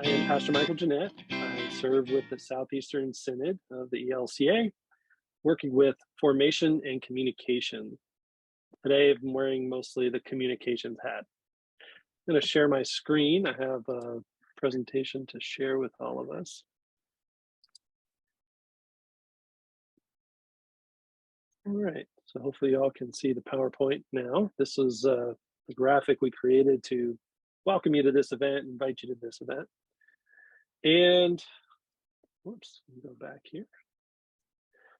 I am Pastor Michael Jeanette. I serve with the Southeastern Synod of the ELCA, working with formation and communication. Today, I'm wearing mostly the communications hat. I'm going to share my screen. I have a presentation to share with all of us. All right, so hopefully you all can see the PowerPoint now. This is the graphic we created to welcome you to this event, invite you to this event. And whoops, let me go back here.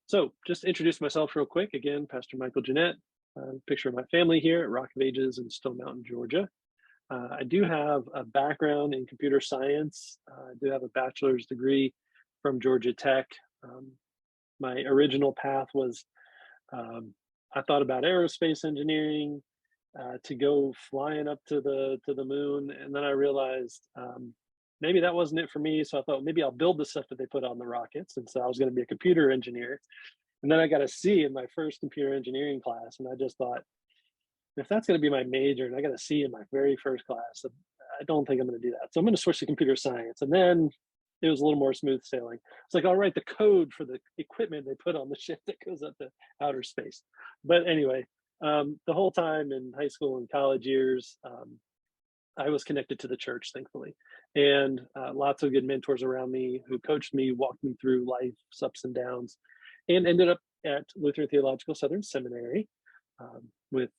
So just introduce myself real quick. Again, Pastor Michael Jeanette, picture of my family here at Rock of Ages in Stone Mountain, Georgia. I do have a background in computer science. I do have a bachelor's degree from Georgia Tech. My original path was, I thought about aerospace engineering, to go flying up to the moon, and then I realized maybe that wasn't it for me. So I thought maybe I'll build the stuff that they put on the rockets, and so I was going to be a computer engineer. And then I got a C in my first computer engineering class, and I just thought, if that's going to be my major, and I got a C in my very first class, I don't think I'm going to do that. So I'm going to switch to computer science, and then it was a little more smooth sailing. It's like, I'll write the code for the equipment they put on the ship that goes up to outer space. But anyway, the whole time in high school and college years, I was connected to the church, thankfully, and lots of good mentors around me who coached me, walked me through life's ups and downs, and ended up at Lutheran Theological Southern Seminary with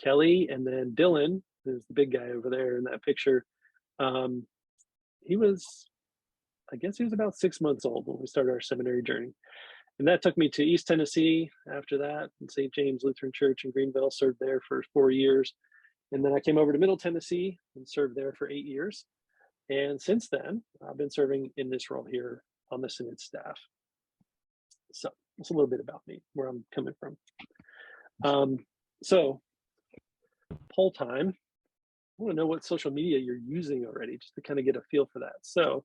Kelly, and then Dylan, who's the big guy over there in that picture. He was, I guess he was about 6 months old when we started our seminary journey. And that took me to East Tennessee after that, and St. James Lutheran Church in Greenville, served there for 4 years. And then I came over to Middle Tennessee and served there for 8 years. And since then, I've been serving in this role here on the Synod staff. So that's a little bit about me, where I'm coming from. So poll time. I want to know what social media you're using already, just to kind of get a feel for that. So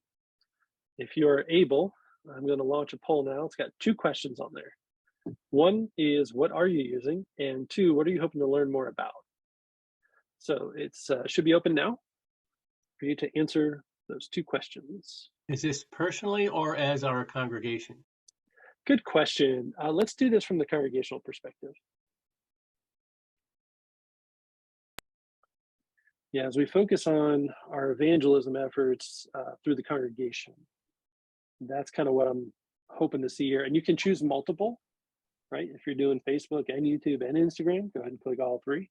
if you're able, I'm going to launch a poll now. It's got 2 questions on there. One is, what are you using? And 2, what are you hoping to learn more about? So it's should be open now for you to answer those 2 questions. Is this personally or as our congregation? Good question. Let's do this from the congregational perspective. Yeah, as we focus on our evangelism efforts through the congregation, that's kind of what I'm hoping to see here. And you can choose multiple, right? If you're doing Facebook and YouTube and Instagram, go ahead and click all 3.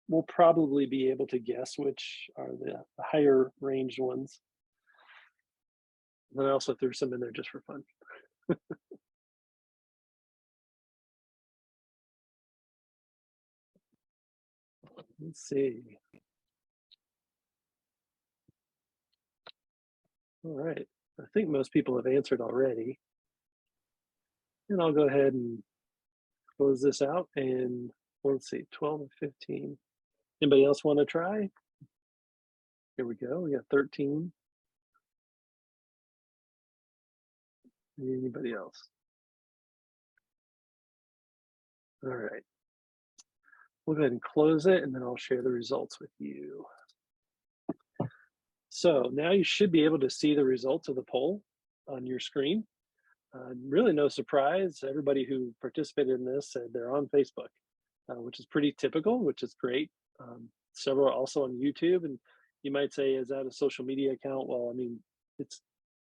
We'll probably be able to guess which are the higher ranged ones. And I also threw some in there just for fun. Let's see. All right. I think most people have answered already. And I'll go ahead and close this out. And let's see, 12 and 15. Anybody else want to try? Here we go. We got 13. Anybody else? All right. We'll go ahead and close it, and then I'll share the results with you. So now you should be able to see the results of the poll on your screen. Really no surprise. Everybody who participated in this said they're on Facebook, which is pretty typical, which is great. Several are also on YouTube, and you might say, is that a social media account? Well, I mean,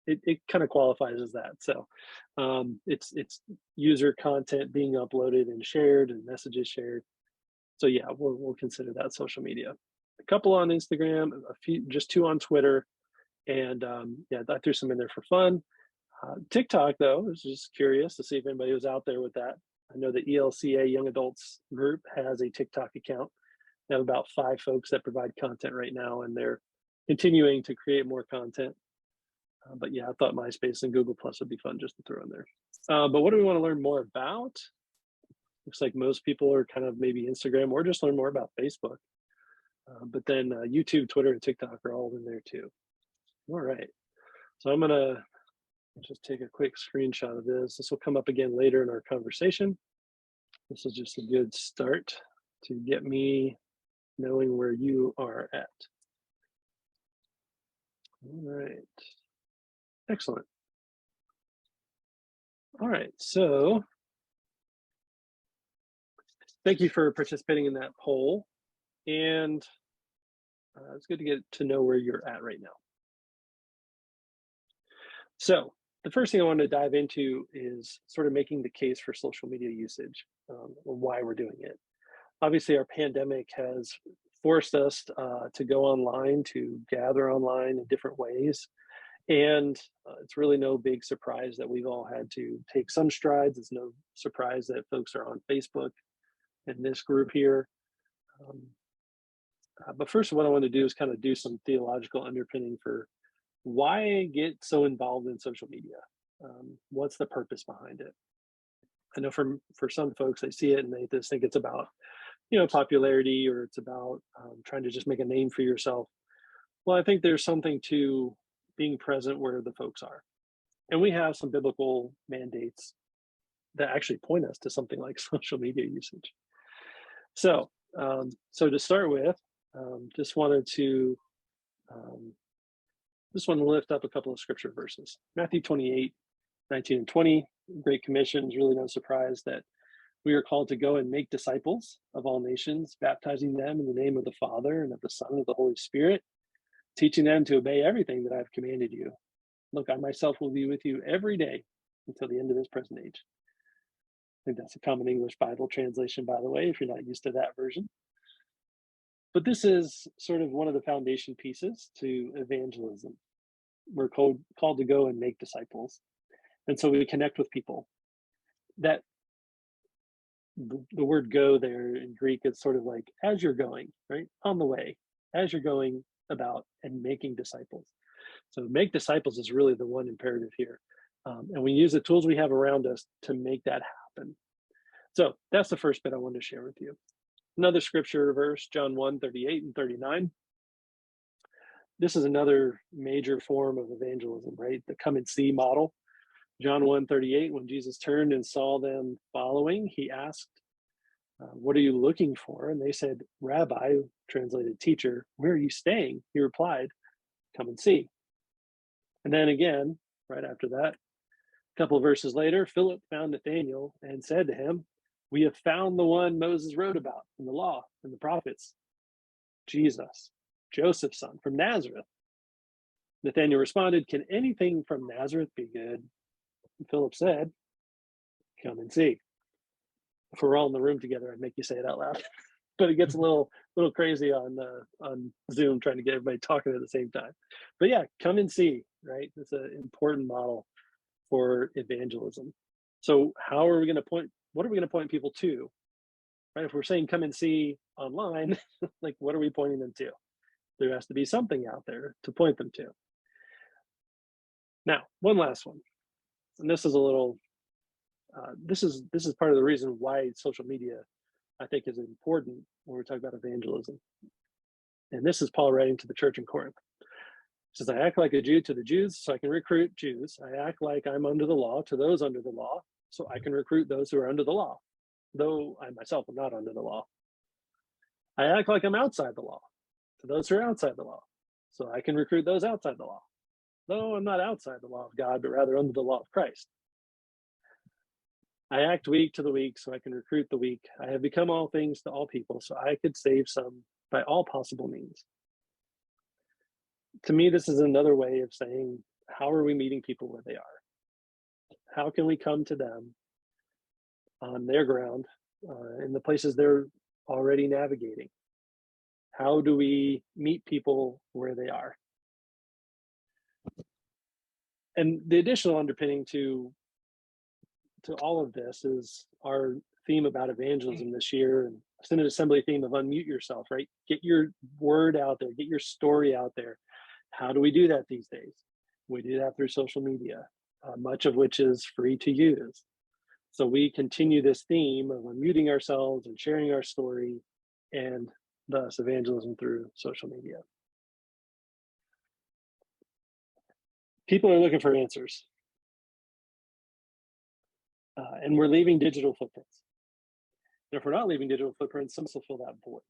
it kind of qualifies as that. So it's user content being uploaded and shared and messages shared. So yeah, we'll consider that social media. A couple on Instagram, a few, just 2 on Twitter, and yeah, I threw some in there for fun. TikTok, though, I was just curious to see if anybody was out there with that. I know the ELCA Young Adults group has a TikTok account. They have about 5 folks that provide content right now, and they're continuing to create more content. But yeah, I thought MySpace and Google Plus would be fun just to throw in there. But what do we want to learn more about? Looks like most people are kind of maybe Instagram, or just learn more about Facebook. But then YouTube, Twitter, and TikTok are all in there too. All right. So I'm going to just take a quick screenshot of this. This will come up again later in our conversation. This is just a good start to get me knowing where you are at. All right. Excellent. All right. So thank you for participating in that poll. And it's good to get to know where you're at right now. So the first thing I want to dive into is sort of making the case for social media usage, and why we're doing it. Obviously, our pandemic has forced us to go online, to gather online in different ways. And it's really no big surprise that we've all had to take some strides. It's no surprise that folks are on Facebook in this group here. Um, but first, what I want to do is kind of do some theological underpinning for why get so involved in social media. What's the purpose behind it? I know for some folks, they see it and they just think it's about popularity, or it's about trying to just make a name for yourself. Well, I think there's something to being present where the folks are, and we have some biblical mandates that actually point us to something like social media usage. So to start with, just wanted to lift up a couple of scripture verses. Matthew 28:19-20, Great Commission. Is really no surprise that we are called to go and make disciples of all nations, baptizing them in the name of the Father and of the Son and of the Holy Spirit, teaching them to obey everything that I've commanded you. Look, I myself will be with you every day until the end of this present age. I think that's a common English Bible translation, by the way, if you're not used to that version. But this is sort of one of the foundation pieces to evangelism. We're called to go and make disciples. And so we connect with people. That the word go there in Greek is sort of like as you're going, right? On the way, as you're going about and making disciples. So make disciples is really the one imperative here. And we use the tools we have around us to make that happen. So that's the first bit I wanted to share with you. Another scripture verse, John 1:38-39. This is another major form of evangelism, right? The come and see model. John 1:38, when Jesus turned and saw them following, he asked, what are you looking for? And they said, Rabbi, translated teacher, where are you staying? He replied, come and see. And then again, right after that, a couple of verses later, Philip found Nathanael and said to him, we have found the one Moses wrote about in the law and the prophets, Jesus, Joseph's son from Nazareth. Nathanael responded, can anything from Nazareth be good? And Philip said, come and see. If we're all in the room together, I'd make you say it out loud. But it gets a little crazy on Zoom trying to get everybody talking at the same time. But yeah, come and see, right? It's an important model for evangelism. So how are we going to point? What are we going to point people to? Right? If we're saying come and see online, like what are we pointing them to? There has to be something out there to point them to. Now, one last one, and this is a little. This is part of the reason why social media, I think, is important when we talk about evangelism. And this is Paul writing to the church in Corinth. He says, I act like a Jew to the Jews so I can recruit Jews. I act like I'm under the law to those under the law so I can recruit those who are under the law, though I myself am not under the law. I act like I'm outside the law to those who are outside the law so I can recruit those outside the law, though I'm not outside the law of God, but rather under the law of Christ. I act weak to the weak so I can recruit the weak. I have become all things to all people so I could save some by all possible means. To me, this is another way of saying, how are we meeting people where they are? How can we come to them on their ground, in the places they're already navigating? How do we meet people where they are? And the additional underpinning to all of this is our theme about evangelism this year, and Synod Assembly theme of unmute yourself, right? Get your word out there, get your story out there. How do we do that these days? We do that through social media, much of which is free to use. So we continue this theme of unmuting ourselves and sharing our story, and thus evangelism through social media. People are looking for answers. And we're leaving digital footprints. And if we're not leaving digital footprints, some will fill that void.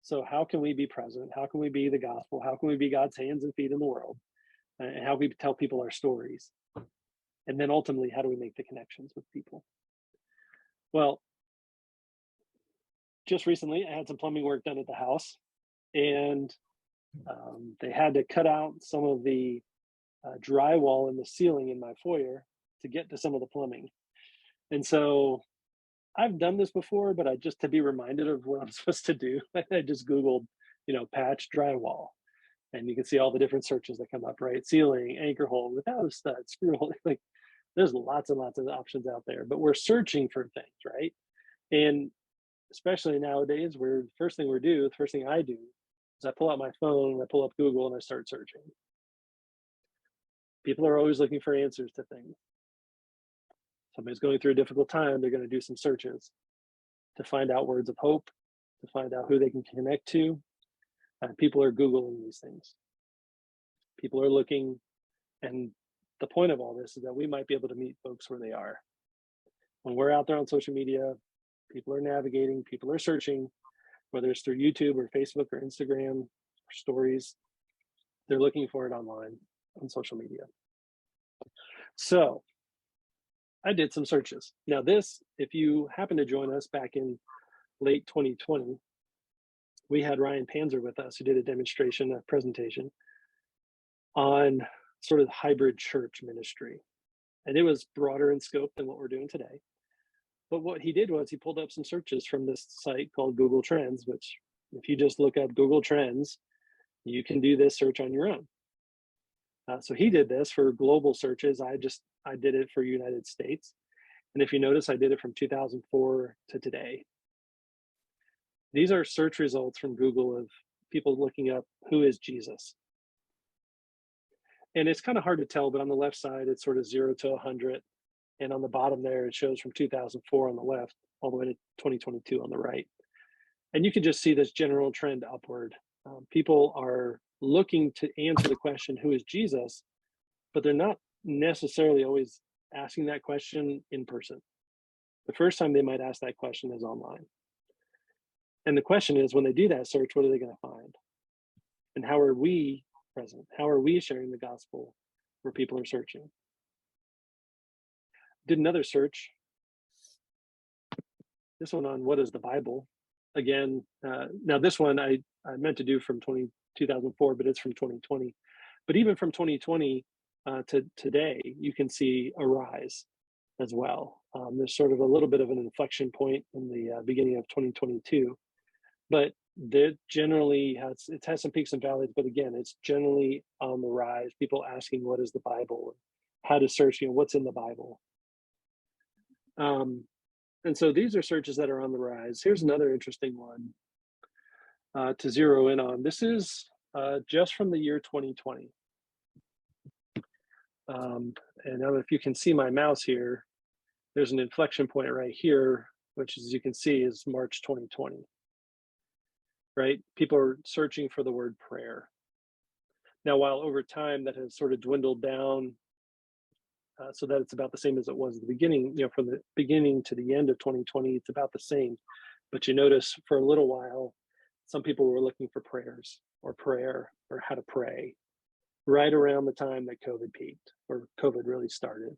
So how can we be present? How can we be the gospel? How can we be God's hands and feet in the world? And how can we tell people our stories? And then ultimately, how do we make the connections with people? Well, just recently, I had some plumbing work done at the house, and they had to cut out some of the drywall in the ceiling in my foyer to get to some of the plumbing. And so I've done this before, but I just to be reminded of what I'm supposed to do, I just Googled, patch drywall. And you can see all the different searches that come up, right? Ceiling, anchor hole, without a stud, screw hole. Like there's lots and lots of options out there, but we're searching for things, right? And especially nowadays, where the first thing I do is I pull out my phone, I pull up Google, and I start searching. People are always looking for answers to things. Somebody's going through a difficult time, they're going to do some searches to find out words of hope, to find out who they can connect to. People are Googling these things. People are looking, and the point of all this is that we might be able to meet folks where they are. When we're out there on social media, people are navigating, people are searching, whether it's through YouTube or Facebook or Instagram or stories, they're looking for it online on social media. So I did some searches. Now this, if you happen to join us back in late 2020, we had Ryan Panzer with us, who did a presentation on sort of hybrid church ministry. And it was broader in scope than what we're doing today. But what he did was he pulled up some searches from this site called Google Trends, which if you just look up Google Trends, you can do this search on your own. So he did this for global searches. I did it for United States. And if you notice, I did it from 2004 to today. These are search results from Google of people looking up, who is Jesus? And it's kind of hard to tell, but on the left side, it's sort of 0 to 100. And on the bottom there, it shows from 2004 on the left, all the way to 2022 on the right. And you can just see this general trend upward. People are looking to answer the question, who is Jesus? But they're not necessarily always asking that question in person. The first time they might ask that question is online. And the question is, when they do that search, what are they going to find? And how are we present? How are we sharing the gospel where people are searching? Did another search, this one on what is the Bible? Again, now this one I meant to do from 2004, but it's from 2020. But even from 2020 to today, you can see a rise as well. There's sort of a little bit of an inflection point in the beginning of 2022, but it generally has some peaks and valleys, but again, it's generally on the rise. People asking, what is the Bible? How to search, what's in the Bible? And so these are searches that are on the rise. Here's another interesting one to zero in on. This is just from the year 2020. And now if you can see my mouse here, there's an inflection point right here, which as you can see is March 2020, right? People are searching for the word prayer. Now, while over time that has sort of dwindled down so that it's about the same as it was at the beginning, from the beginning to the end of 2020, it's about the same. But you notice for a little while, some people were looking for prayers or prayer or how to pray right around the time that COVID peaked or COVID really started.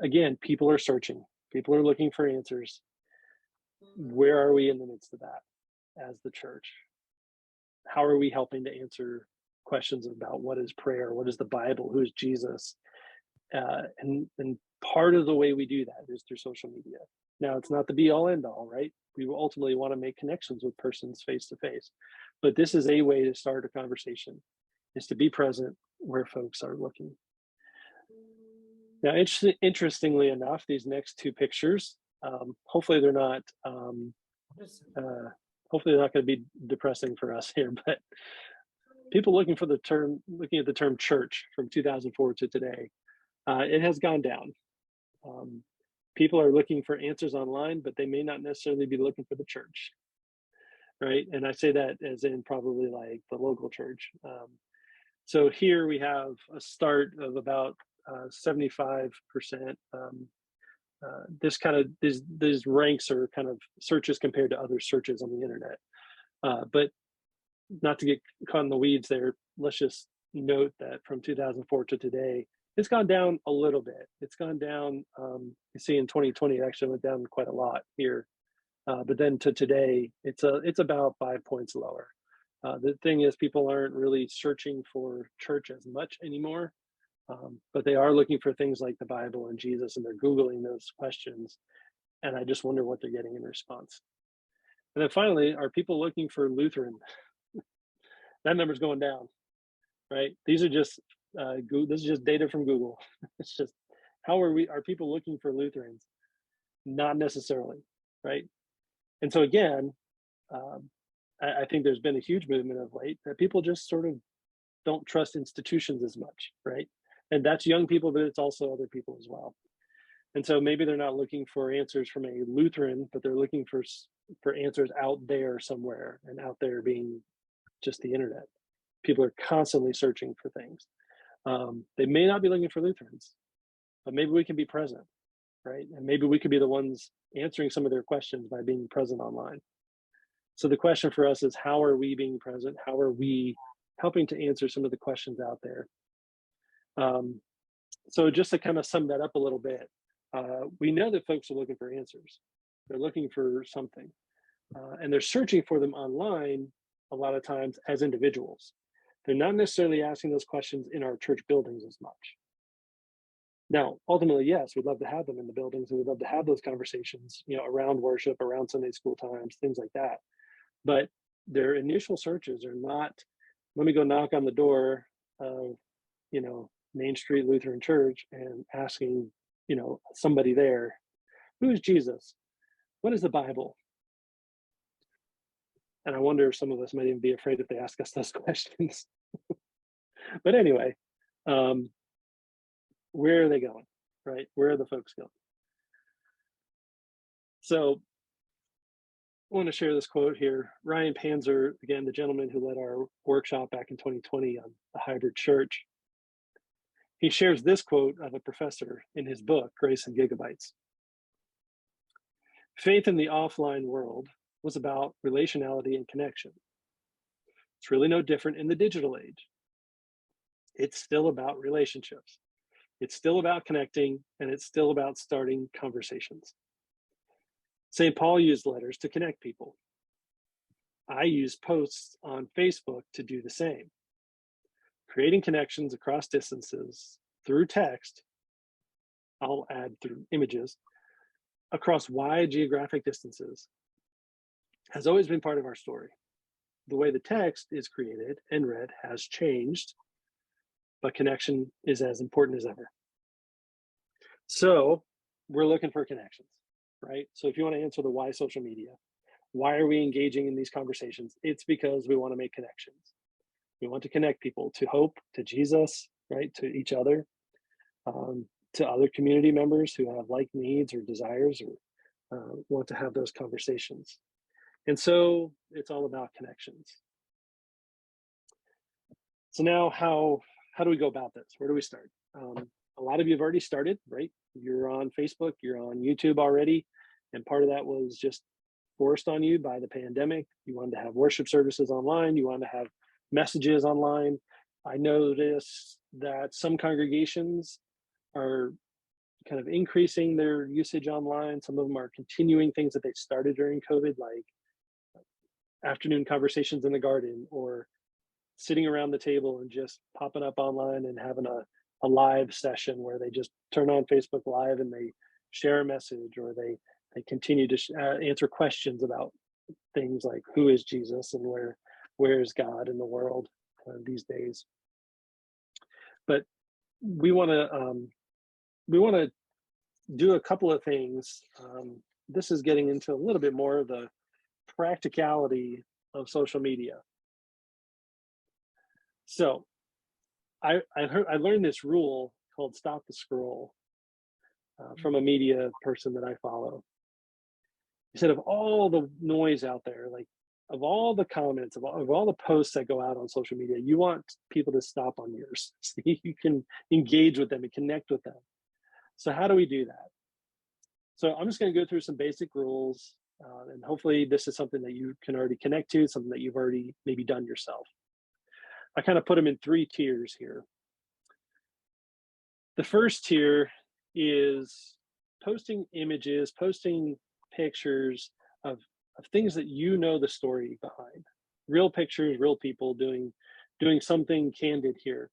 Again, people are searching. People are looking for answers. Where are we in the midst of that as the church? How are we helping to answer questions about what is prayer, what is the Bible, who is Jesus? And part of the way we do that is through social media. Now, it's not the be all end all, right? We will ultimately want to make connections with persons face to face, but this is a way to start a conversation, is to be present where folks are looking. Now, interestingly enough, these next two pictures, hopefully they're not going to be depressing for us here, but people looking at the term church from 2004 to today, it has gone down. People are looking for answers online, but they may not necessarily be looking for the church, right? And I say that as in probably like the local church. So here we have a start of about 75% these ranks are kind of searches compared to other searches on the internet. But not to get caught in the weeds there, let's just note that from 2004 to today, it's gone down a little bit. It's gone down. You see, in 2020, it actually went down quite a lot here. But then to today, it's about 5 points lower. The thing is, people aren't really searching for church as much anymore, but they are looking for things like the Bible and Jesus, and they're Googling those questions. And I just wonder what they're getting in response. And then finally, are people looking for Lutheran? That number's going down, right? These are just this is just data from Google. It's just are people looking for Lutherans? Not necessarily, right? And so again, I think there's been a huge movement of late that people just sort of don't trust institutions as much, right? And that's young people, but it's also other people as well. And so maybe they're not looking for answers from a Lutheran, but they're looking for answers out there somewhere, and out there being just the internet. People are constantly searching for things. They may not be looking for Lutherans, but maybe we can be present, right? And maybe we could be the ones answering some of their questions by being present online. So the question for us is, how are we being present? How are we helping to answer some of the questions out there? So just to kind of sum that up a little bit, we know that folks are looking for answers. They're looking for something, and they're searching for them online a lot of times as individuals. They're not necessarily asking those questions in our church buildings as much. Now, ultimately, yes, we'd love to have them in the buildings, and we'd love to have those conversations, around worship, around Sunday school times, things like that. But their initial searches are not, let me go knock on the door of, Main Street Lutheran Church and asking, somebody there, who is Jesus? What is the Bible? And I wonder if some of us might even be afraid if they ask us those questions. But anyway, where are they going, right? Where are the folks going? So I want to share this quote here. Ryan Panzer, again, the gentleman who led our workshop back in 2020 on the hybrid church, he shares this quote of a professor in his book, Grace and Gigabytes. Faith in the offline world was about relationality and connection. It's really no different in the digital age. It's still about relationships. It's still about connecting, and it's still about starting conversations. St. Paul used letters to connect people. I use posts on Facebook to do the same. Creating connections across distances through text, I'll add through images, across wide geographic distances has always been part of our story. The way the text is created and read has changed, but connection is as important as ever. So we're looking for connections, right? So if you want to answer the why social media, why are we engaging in these conversations? It's because we want to make connections. We want to connect people to hope, to Jesus, right? To each other, to other community members who have like needs or desires, or want to have those conversations. And so it's all about connections. So now how do we go about this? Where do we start? A lot of you have already started, right? You're on Facebook, you're on YouTube already. And part of that was just forced on you by the pandemic. You wanted to have worship services online. You wanted to have messages online. I noticed that some congregations are kind of increasing their usage online. Some of them are continuing things that they started during COVID, like afternoon conversations in the garden, or sitting around the table and just popping up online and having a live session where they just turn on Facebook Live and they share a message, or they continue to answer questions about things like who is Jesus and where is God in the world these days. But we want to do a couple of things. This is getting into a little bit more of the practicality of social media. So I learned this rule called stop the scroll from a media person that I follow. He said, of all the noise out there, like of all the comments, of all the posts that go out on social media, you want people to stop on yours so you can engage with them and connect with them. So how do we do that? So I'm just going to go through some basic rules, and hopefully this is something that you can already connect to, something that you've already maybe done yourself. I kind of put them in 3 tiers here. The first tier is posting images, posting pictures of things that you know the story behind. Real pictures, real people doing something candid here.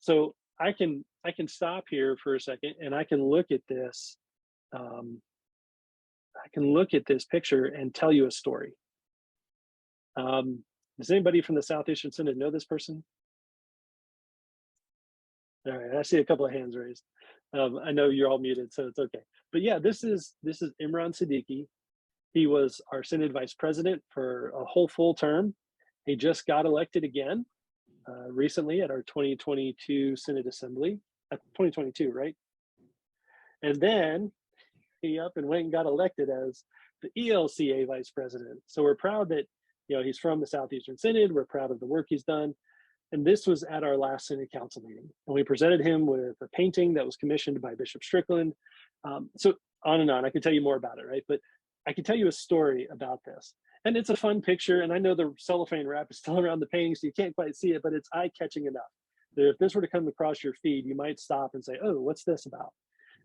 So I can stop here for a second and I can look at this. I can look at this picture and tell you a story. Does anybody from the Southeastern Synod know this person? All right, I see a couple of hands raised. I know you're all muted, so it's okay. But yeah, this is Imran Siddiqui. He was our Synod Vice President for a whole full term. He just got elected again recently at our 2022 Synod Assembly, 2022, right? And then he up and went and got elected as the ELCA Vice President. So we're proud that he's from the Southeastern Synod. We're proud of the work he's done. And this was at our last Synod Council meeting. And we presented him with a painting that was commissioned by Bishop Strickland. So on and on, I could tell you more about it, right? But I can tell you a story about this. And it's a fun picture. And I know the cellophane wrap is still around the painting, so you can't quite see it, but it's eye-catching enough that if this were to come across your feed, you might stop and say, oh, what's this about?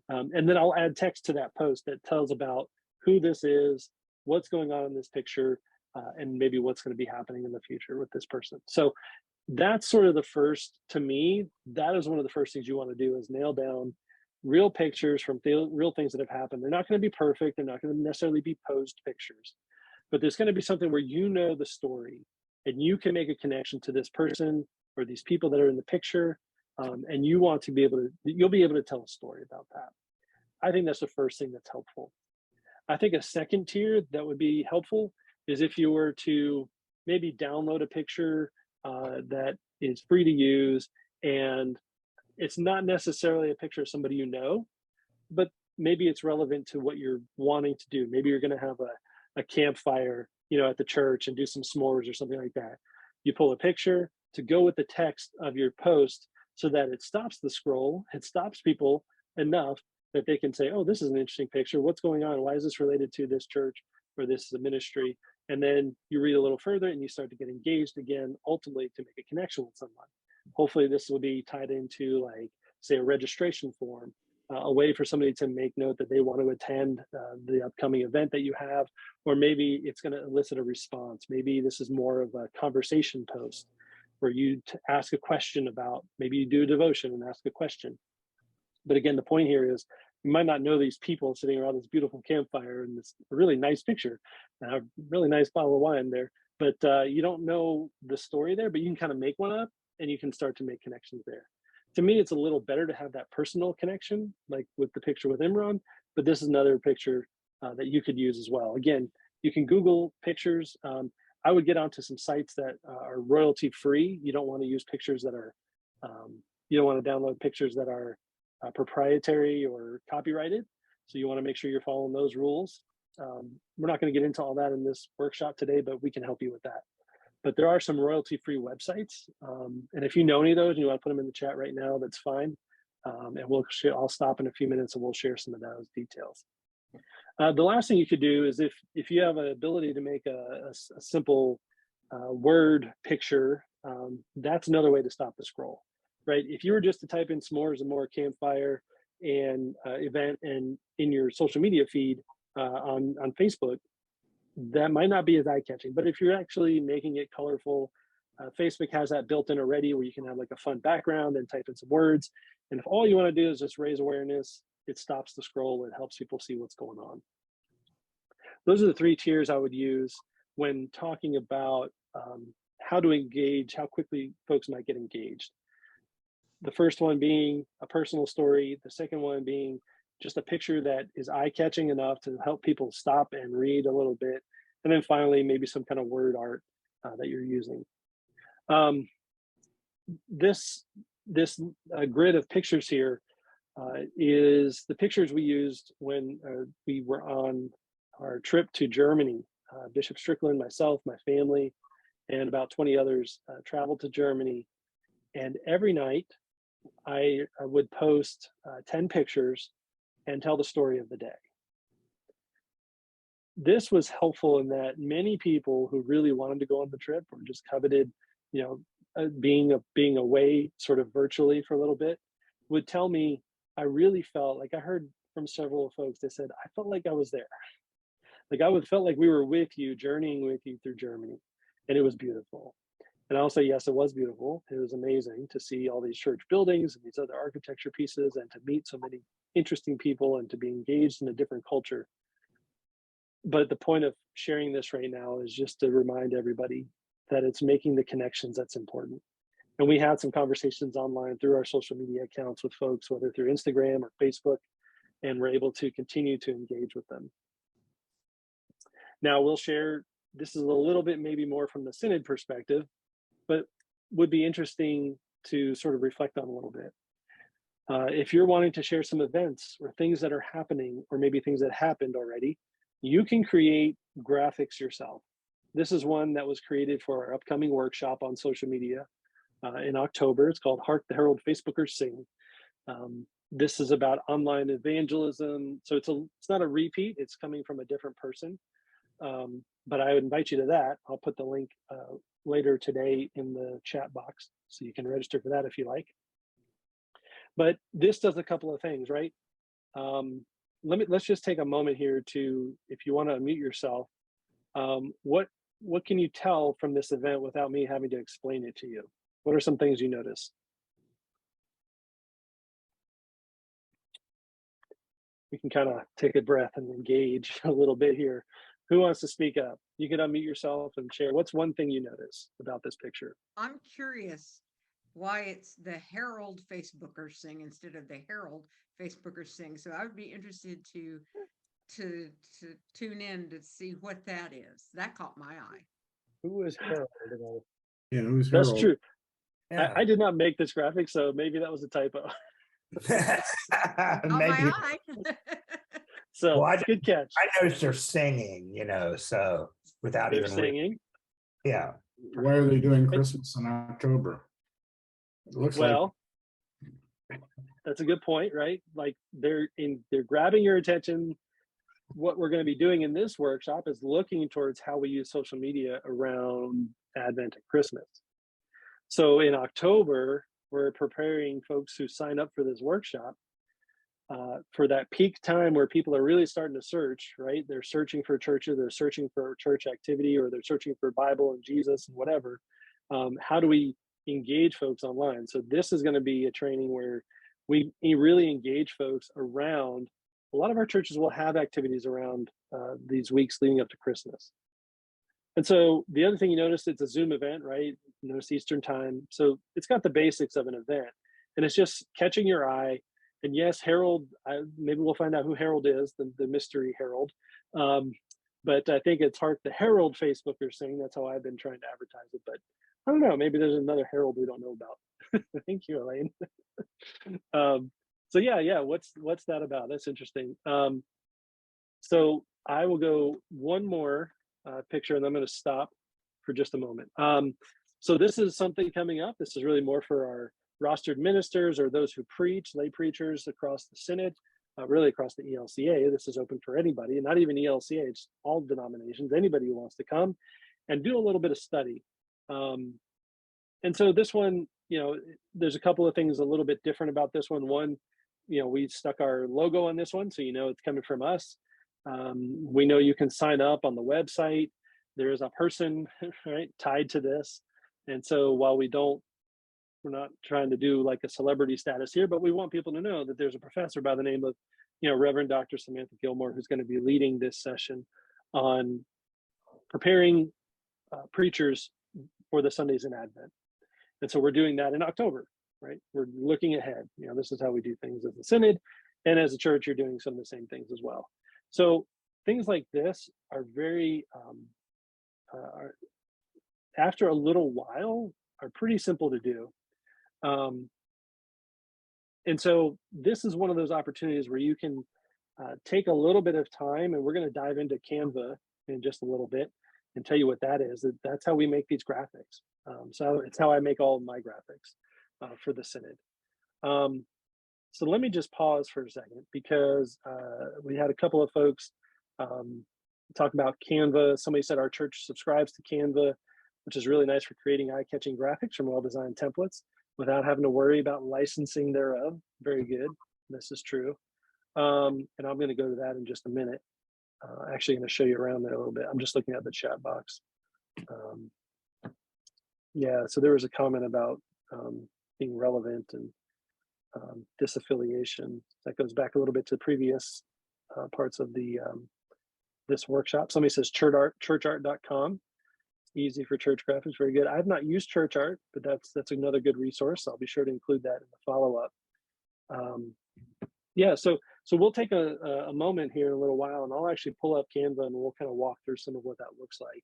And then I'll add text to that post that tells about who this is, what's going on in this picture, and maybe what's going to be happening in the future with this person. So that's sort of the first, to me, that is one of the first things you want to do is nail down real pictures from real things that have happened. They're not going to be perfect. They're not going to necessarily be posed pictures, but there's going to be something where you know the story and you can make a connection to this person or these people that are in the picture. And you want to be able to, you'll be able to tell a story about that. I think that's the first thing that's helpful. I think a second tier that would be helpful is if you were to maybe download a picture that is free to use, and it's not necessarily a picture of somebody you know, but maybe it's relevant to what you're wanting to do. Maybe you're going to have a campfire, at the church and do some s'mores or something like that. You pull a picture to go with the text of your post so that it stops the scroll, it stops people enough that they can say, oh, this is an interesting picture. What's going on? Why is this related to this church or this ministry? And then you read a little further and you start to get engaged again, ultimately to make a connection with someone. Hopefully this will be tied into, like, say, a registration form, a way for somebody to make note that they want to attend the upcoming event that you have, or maybe it's going to elicit a response. Maybe this is more of a conversation post where you ask a question about, maybe you do a devotion and ask a question. But again, the point here is you might not know these people sitting around this beautiful campfire and this really nice picture, a really nice bottle of wine there, but you don't know the story there, but you can kind of make one up and you can start to make connections there. To me, it's a little better to have that personal connection, like with the picture with Imran, but this is another picture that you could use as well. Again, you can Google pictures. I would get onto some sites that are royalty free. You don't want to use pictures that are, you don't want to download pictures that are proprietary or copyrighted. So you want to make sure you're following those rules. We're not going to get into all that in this workshop today, but we can help you with that. But there are some royalty-free websites. And if you know any of those and you want to put them in the chat right now, that's fine. And I'll stop in a few minutes and we'll share some of those details. The last thing you could do is if you have an ability to make a simple word picture, that's another way to stop the scroll, right? If you were just to type in s'mores and more campfire and event and in your social media feed on Facebook, that might not be as eye-catching. But if you're actually making it colorful, Facebook has that built in already where you can have like a fun background and type in some words. And if all you want to do is just raise awareness, it stops the scroll. It helps people see what's going on. Those are the 3 tiers I would use when talking about how to engage, how quickly folks might get engaged. The first one being a personal story. The second one being just a picture that is eye-catching enough to help people stop and read a little bit. And then finally, maybe some kind of word art that you're using. This grid of pictures here is the pictures we used when we were on our trip to Germany. Bishop Strickland, myself, my family, and about 20 others traveled to Germany. And every night I would post 10 pictures and tell the story of the day. this was helpful in that many people who really wanted to go on the trip or just coveted, you know, being away sort of virtually for a little bit, would tell me, I really felt like, I heard from several folks, they said, I felt like I was there. Like I would felt like we were with you, journeying with you through Germany, and it was beautiful. And I'll say, yes, it was beautiful. It was amazing to see all these church buildings and these other architecture pieces, and to meet so many interesting people and to be engaged in a different culture. But the point of sharing this right now is just to remind everybody that it's making the connections that's important. And we had some conversations online through our social media accounts with folks, whether through Instagram or Facebook, and we're able to continue to engage with them. Now we'll share, this is a little bit maybe more from the Synod perspective, but would be interesting to sort of reflect on a little bit. If you're wanting to share some events or things that are happening, or maybe things that happened already, you can create graphics yourself. This is one that was created for our upcoming workshop on social media in October. It's called Hark the Herald Facebookers Sing. This is about online evangelism. So it's not a repeat, it's coming from a different person. But I would invite you to that. I'll put the link later today in the chat box, so you can register for that if you like. But this does a couple of things, right? Let's just take a moment here to, if you want to unmute yourself, what can you tell from this event without me having to explain it to you? What are some things you notice? We can kind of take a breath and engage a little bit here. Who wants to speak up? You can unmute yourself and share. What's one thing you notice about this picture? I'm curious why it's the Herald Facebookers Sing instead of the Herald Facebookers Sing. So I would be interested to tune in to see what that is. That caught my eye. Who is Harold? Yeah, who's That's Harold? true. Yeah. I did not make this graphic, so maybe that was a typo. Caught my Maybe. eye. So Well, good catch. I noticed they're singing, so without They're even singing. yeah. Why are they doing Christmas in October? It looks Well, that's a good point, right? Like they're grabbing your attention. What we're going to be doing in this workshop is looking towards how we use social media around Advent and Christmas. So in October, we're preparing folks who sign up for this workshop for that peak time where people are really starting to search, right? They're searching for churches, they're searching for church activity, or they're searching for Bible and Jesus and whatever. How do we engage folks online? So this is going to be a training where we really engage folks around. A lot of our churches will have activities around these weeks leading up to Christmas. And so the other thing you notice, it's a Zoom event, right? You notice Eastern time. So it's got the basics of an event, and it's just catching your eye. And yes, Harold, maybe we'll find out who Harold is, the mystery Harold. But I think it's Hark the Herald Facebookers Sing. That's how I've been trying to advertise it. But I don't know, maybe there's another Harold we don't know about. Thank you, Elaine. So yeah, what's that about? That's interesting. So I will go one more picture, and I'm going to stop for just a moment. So this is something coming up. This is really more for our rostered ministers or those who preach, lay preachers across the Synod, really across the ELCA. This is open for anybody, and not even ELCA, it's all denominations, anybody who wants to come and do a little bit of study. And so this one, there's a couple of things a little bit different about this one. One, we stuck our logo on this one, so it's coming from us. We know you can sign up on the website. There is a person, right, tied to this. And so while we're not trying to do like a celebrity status here, but we want people to know that there's a professor by the name of, Reverend Dr. Samantha Gilmore, who's going to be leading this session on preparing preachers for the Sundays in Advent. And so we're doing that in October, right? We're looking ahead. This is how we do things as a Synod, and as a church, you're doing some of the same things as well. So things like this are very, after a little while, are pretty simple to do. And so this is one of those opportunities where you can take a little bit of time, and we're going to dive into Canva in just a little bit and tell you what that is. That's how we make these graphics. So it's how I make all of my graphics for the Synod. So let me just pause for a second, because we had a couple of folks talk about Canva. Somebody said our church subscribes to Canva, which is really nice for creating eye-catching graphics from well-designed templates without having to worry about licensing thereof. Very good. This is true. And I'm going to go to that in just a minute. Actually going to show you around there a little bit. I'm just looking at the chat box. Yeah, so there was a comment about being relevant and disaffiliation. That goes back a little bit to previous parts of the this workshop. Somebody says churchart.com. Easy for church graphics, very good. I've not used ChurchArt, but that's another good resource. I'll be sure to include that in the follow-up. Yeah, so we'll take a moment here in a little while, and I'll actually pull up Canva and we'll kind of walk through some of what that looks like.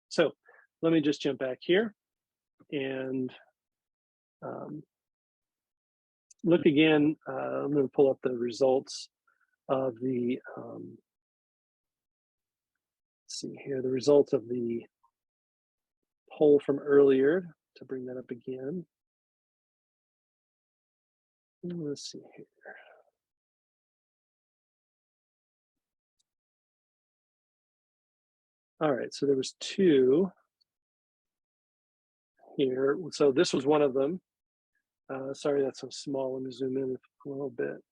So let me just jump back here and look again. I'm going to pull up the results of the let's see here, the results of the poll from earlier, to bring that up again. Let's see here. All right, so there was 2 here. So this was one of them. Sorry, that's so small. Let me zoom in a little bit.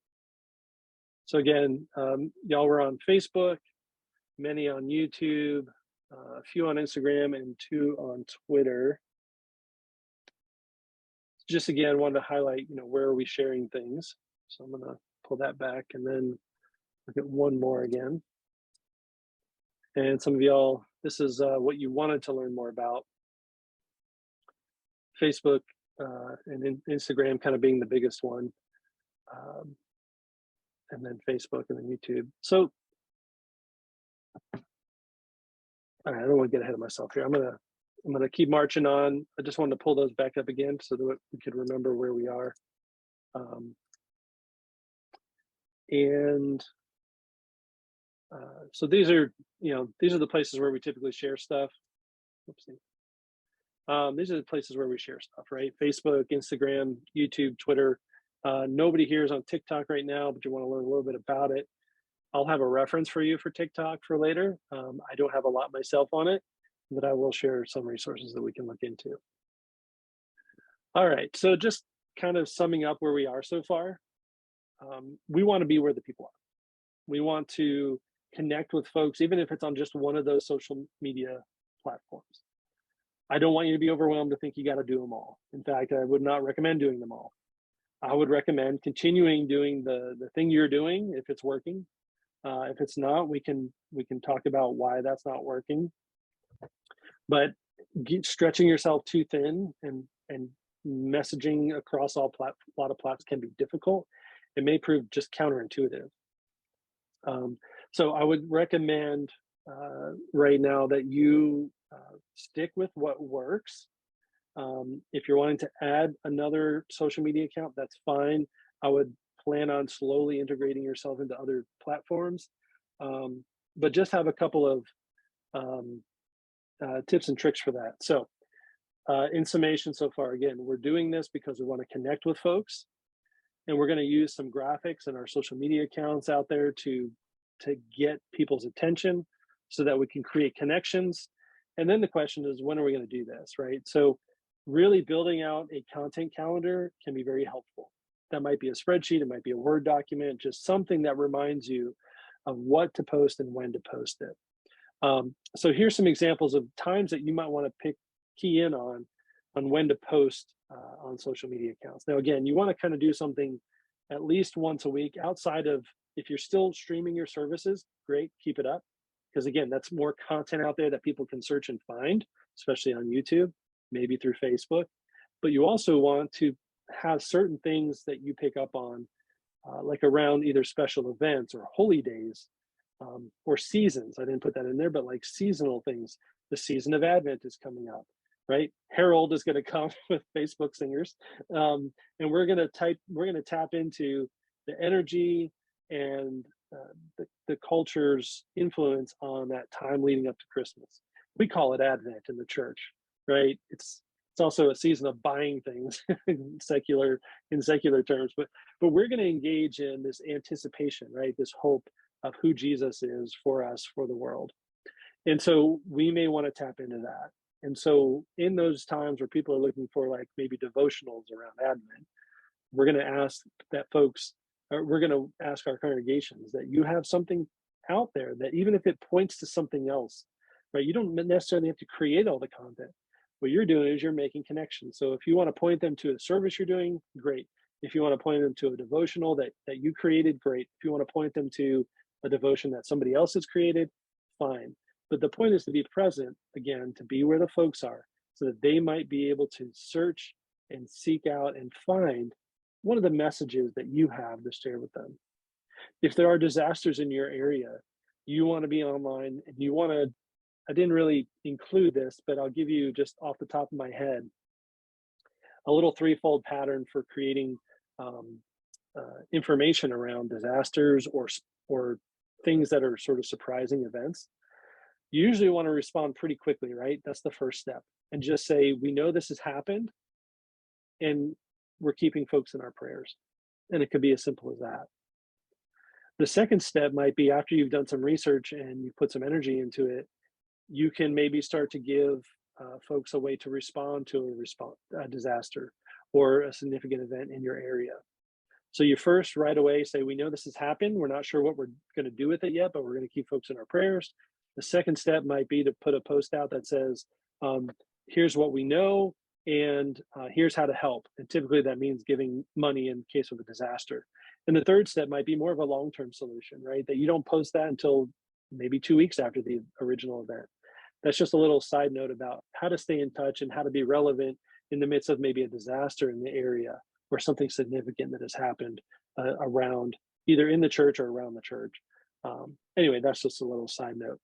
So again, y'all were on Facebook, many on YouTube, a few on Instagram, and 2 on Twitter. Just again, wanted to highlight, where are we sharing things? So I'm going to pull that back and then look at one more again. And some of y'all, this is what you wanted to learn more about. Facebook and Instagram kind of being the biggest one. And then Facebook and then YouTube. So, all right, I don't want to get ahead of myself here. I'm gonna keep marching on. I just wanted to pull those back up again so that we could remember where we are. So these are the places where we typically share stuff. Oopsie. These are the places where we share stuff, right? Facebook, Instagram, YouTube, Twitter. Nobody here is on TikTok right now, but you want to learn a little bit about it. I'll have a reference for you for TikTok for later. I don't have a lot myself on it, but I will share some resources that we can look into. All right, so just kind of summing up where we are so far. We want to be where the people are. We want to connect with folks, even if it's on just one of those social media platforms. I don't want you to be overwhelmed to think you got to do them all. In fact, I would not recommend doing them all. I would recommend continuing doing the thing you're doing if it's working. If it's not, we can talk about why that's not working. But stretching yourself too thin and messaging across a lot of platforms can be difficult. It may prove just counterintuitive. So I would recommend right now that you stick with what works. If you're wanting to add another social media account, that's fine. I would plan on slowly integrating yourself into other platforms, but just have a couple of tips and tricks for that. So in summation so far, again, we're doing this because we want to connect with folks, and we're going to use some graphics in our social media accounts out there to get people's attention so that we can create connections. And then the question is, when are we going to do this, right? So really building out a content calendar can be very helpful. That might be a spreadsheet, it might be a Word document, just something that reminds you of what to post and when to post it. So here's some examples of times that you might want to key in on when to post on social media accounts. Now, again, you want to kind of do something at least once a week outside of, if you're still streaming your services, great, keep it up. Because again, that's more content out there that people can search and find, especially on YouTube, maybe through Facebook. But you also want to have certain things that you pick up on, like around either special events or holy days, or seasons. I didn't put that in there, but like seasonal things. The season of Advent is coming up, right? Harold is going to come with Facebook singers, and we're going to tap into the energy and the culture's influence on that time leading up to Christmas. We call it Advent in the church, right? It's also a season of buying things in secular terms, but we're going to engage in this anticipation, right? This hope of who Jesus is for us, for the world. And so we may want to tap into that. And so in those times where people are looking for like maybe devotionals around Advent, we're going to ask that folks, or we're going to ask our congregations that you have something out there that even if it points to something else, right? You don't necessarily have to create all the content. What you're doing is you're making connections. So if you want to point them to a service you're doing, great. If you want to point them to a devotional that you created, great. If you want to point them to a devotion that somebody else has created, fine. But the point is to be present, again, to be where the folks are so that they might be able to search and seek out and find one of the messages that you have to share with them. If there are disasters in your area, you want to be online and you want to, I didn't really include this, but I'll give you just off the top of my head, a little threefold pattern for creating information around disasters or things that are sort of surprising events. You usually want to respond pretty quickly, right? That's the first step. And just say, we know this has happened and we're keeping folks in our prayers. And it could be as simple as that. The second step might be after you've done some research and you put some energy into it, you can maybe start to give folks a way to respond to a disaster or a significant event in your area. So you first right away say, we know this has happened. We're not sure what we're going to do with it yet, but we're going to keep folks in our prayers. The second step might be to put a post out that says, here's what we know, and here's how to help. And typically that means giving money in case of a disaster. And the third step might be more of a long-term solution, right? That you don't post that until maybe 2 weeks after the original event. That's just a little side note about how to stay in touch and how to be relevant in the midst of maybe a disaster in the area or something significant that has happened around, either in the church or around the church. Anyway, that's just a little side note.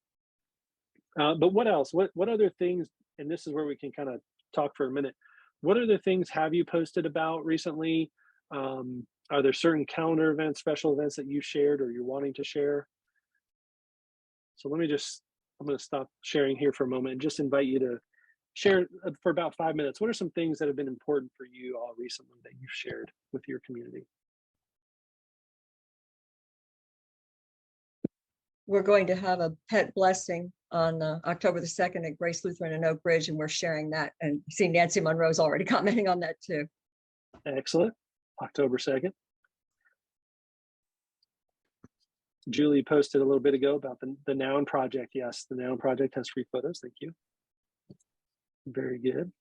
But what else? What other things, and this is where we can kind of talk for a minute. What other things have you posted about recently? Are there certain calendar events, special events that you shared or you're wanting to share? So I'm going to stop sharing here for a moment and just invite you to share for about 5 minutes. What are some things that have been important for you all recently that you've shared with your community? We're going to have a pet blessing on October the 2nd at Grace Lutheran in Oak Ridge, and we're sharing that. And see, Nancy Monroe's already commenting on that too. Excellent. October 2nd. Julie posted a little bit ago about the Noun Project. Yes, the Noun Project has free photos. Thank you. Very good.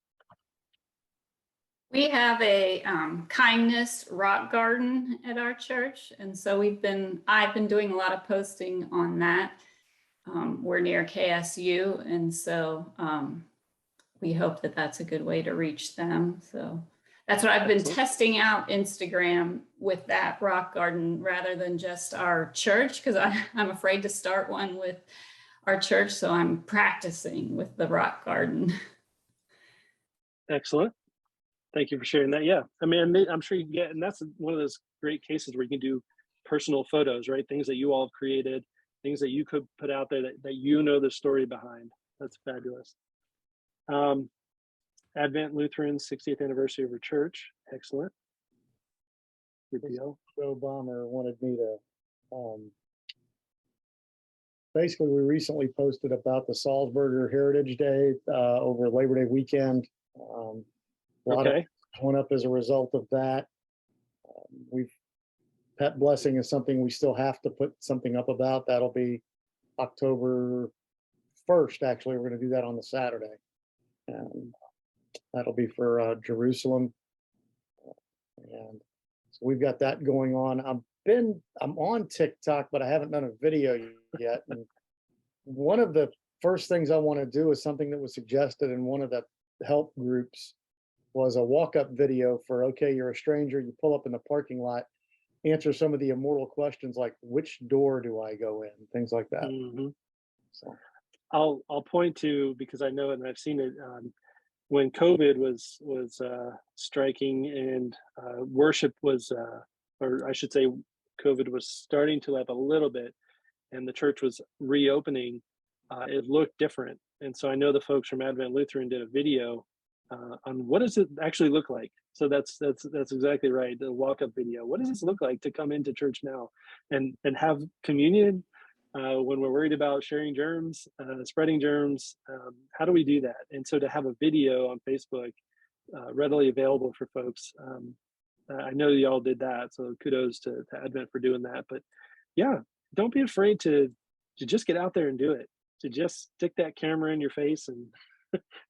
We have a kindness rock garden at our church, and so I've been doing a lot of posting on that. We're near KSU, and so we hope that that's a good way to reach them. So that's what I've been testing out Instagram with that rock garden rather than just our church, because I'm afraid to start one with our church. So I'm practicing with the rock garden. Excellent. Thank you for sharing that. Yeah, I mean, I'm sure you can get, and that's one of those great cases where you can do personal photos, right? Things that you all have created, things that you could put out there that you know the story behind. That's fabulous. Advent Lutheran's 60th anniversary of our church. Excellent. Good deal. Joe Bomber wanted me to, basically we recently posted about the Salzburger Heritage Day over Labor Day weekend. A lot of went up as a result of that. Pet blessing is something we still have to put something up about. That'll be October 1st. Actually, we're going to do that on the Saturday. That'll be for Jerusalem. And so we've got that going on. I'm on TikTok, but I haven't done a video yet. And one of the first things I want to do is something that was suggested in one of the help groups was a walk-up video for, okay, you're a stranger, you pull up in the parking lot, answer some of the immortal questions like, which door do I go in? Things like that. Mm-hmm. So I'll point to, because I know it and I've seen it, when COVID was striking and worship was, or I should say COVID was starting to let a little bit and the church was reopening, it looked different. And so I know the folks from Advent Lutheran did a video on what does it actually look like So that's exactly right. The walk-up video. What does this look like to come into church now and have communion when we're worried about sharing germs, spreading germs? How do we do that? And so to have a video on Facebook readily available for folks, I know y'all did that. So kudos to Advent for doing that. But yeah, don't be afraid to just get out there and do it. To just stick that camera in your face and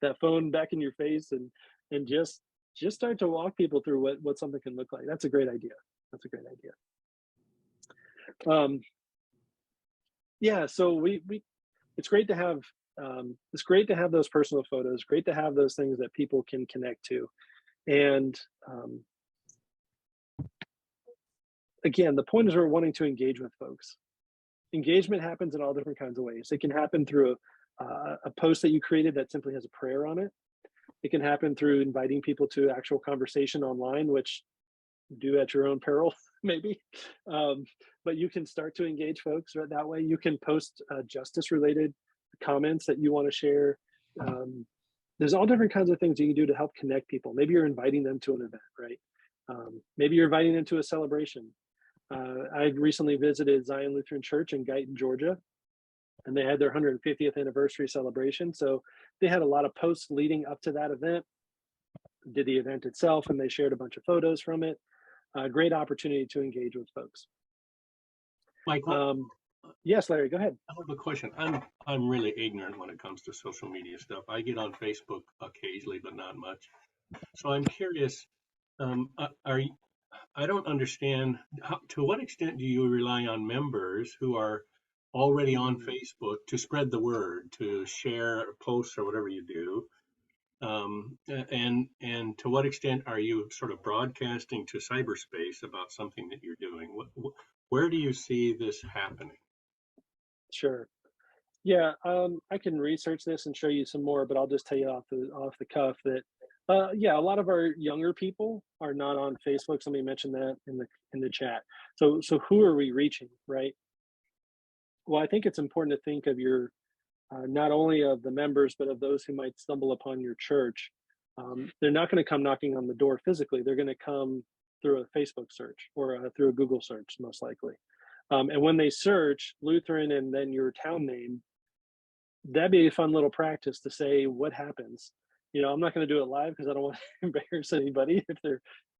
that phone back in your face and just start to walk people through what something can look like. That's a great idea. That's a great idea. Yeah, so we it's great to have those personal photos. Great to have those things that people can connect to. And again, the point is we're wanting to engage with folks. Engagement happens in all different kinds of ways. It can happen through a post that you created that simply has a prayer on it. It can happen through inviting people to actual conversation online, which do at your own peril, maybe. But you can start to engage folks right that way. You can post justice-related comments that you want to share. There's all different kinds of things you can do to help connect people. Maybe you're inviting them to an event, right? Maybe you're inviting them to a celebration. I recently visited Zion Lutheran Church in Guyton, Georgia, and they had their 150th anniversary celebration. So they had a lot of posts leading up to that event, did the event itself, and they shared a bunch of photos from it. Great opportunity to engage with folks. Michael, Yes, Larry, go ahead. I have a question. I'm really ignorant when it comes to social media stuff. I get on Facebook occasionally, but not much. So I'm curious, I don't understand to what extent do you rely on members who are already on Facebook to spread the word, to share posts or whatever you do? And to what extent are you sort of broadcasting to cyberspace about something that you're doing? Where do you see this happening? Sure. Yeah, I can research this and show you some more, but I'll just tell you off the cuff that yeah, a lot of our younger people are not on Facebook. Somebody mentioned that in the chat. So who are we reaching, right? Well, I think it's important to think of your not only of the members, but of those who might stumble upon your church. They're not going to come knocking on the door physically. They're going to come through a Facebook search or through a Google search, most likely. And when they search Lutheran and then your town name, that'd be a fun little practice to say what happens. You know, I'm not going to do it live because I don't want to embarrass anybody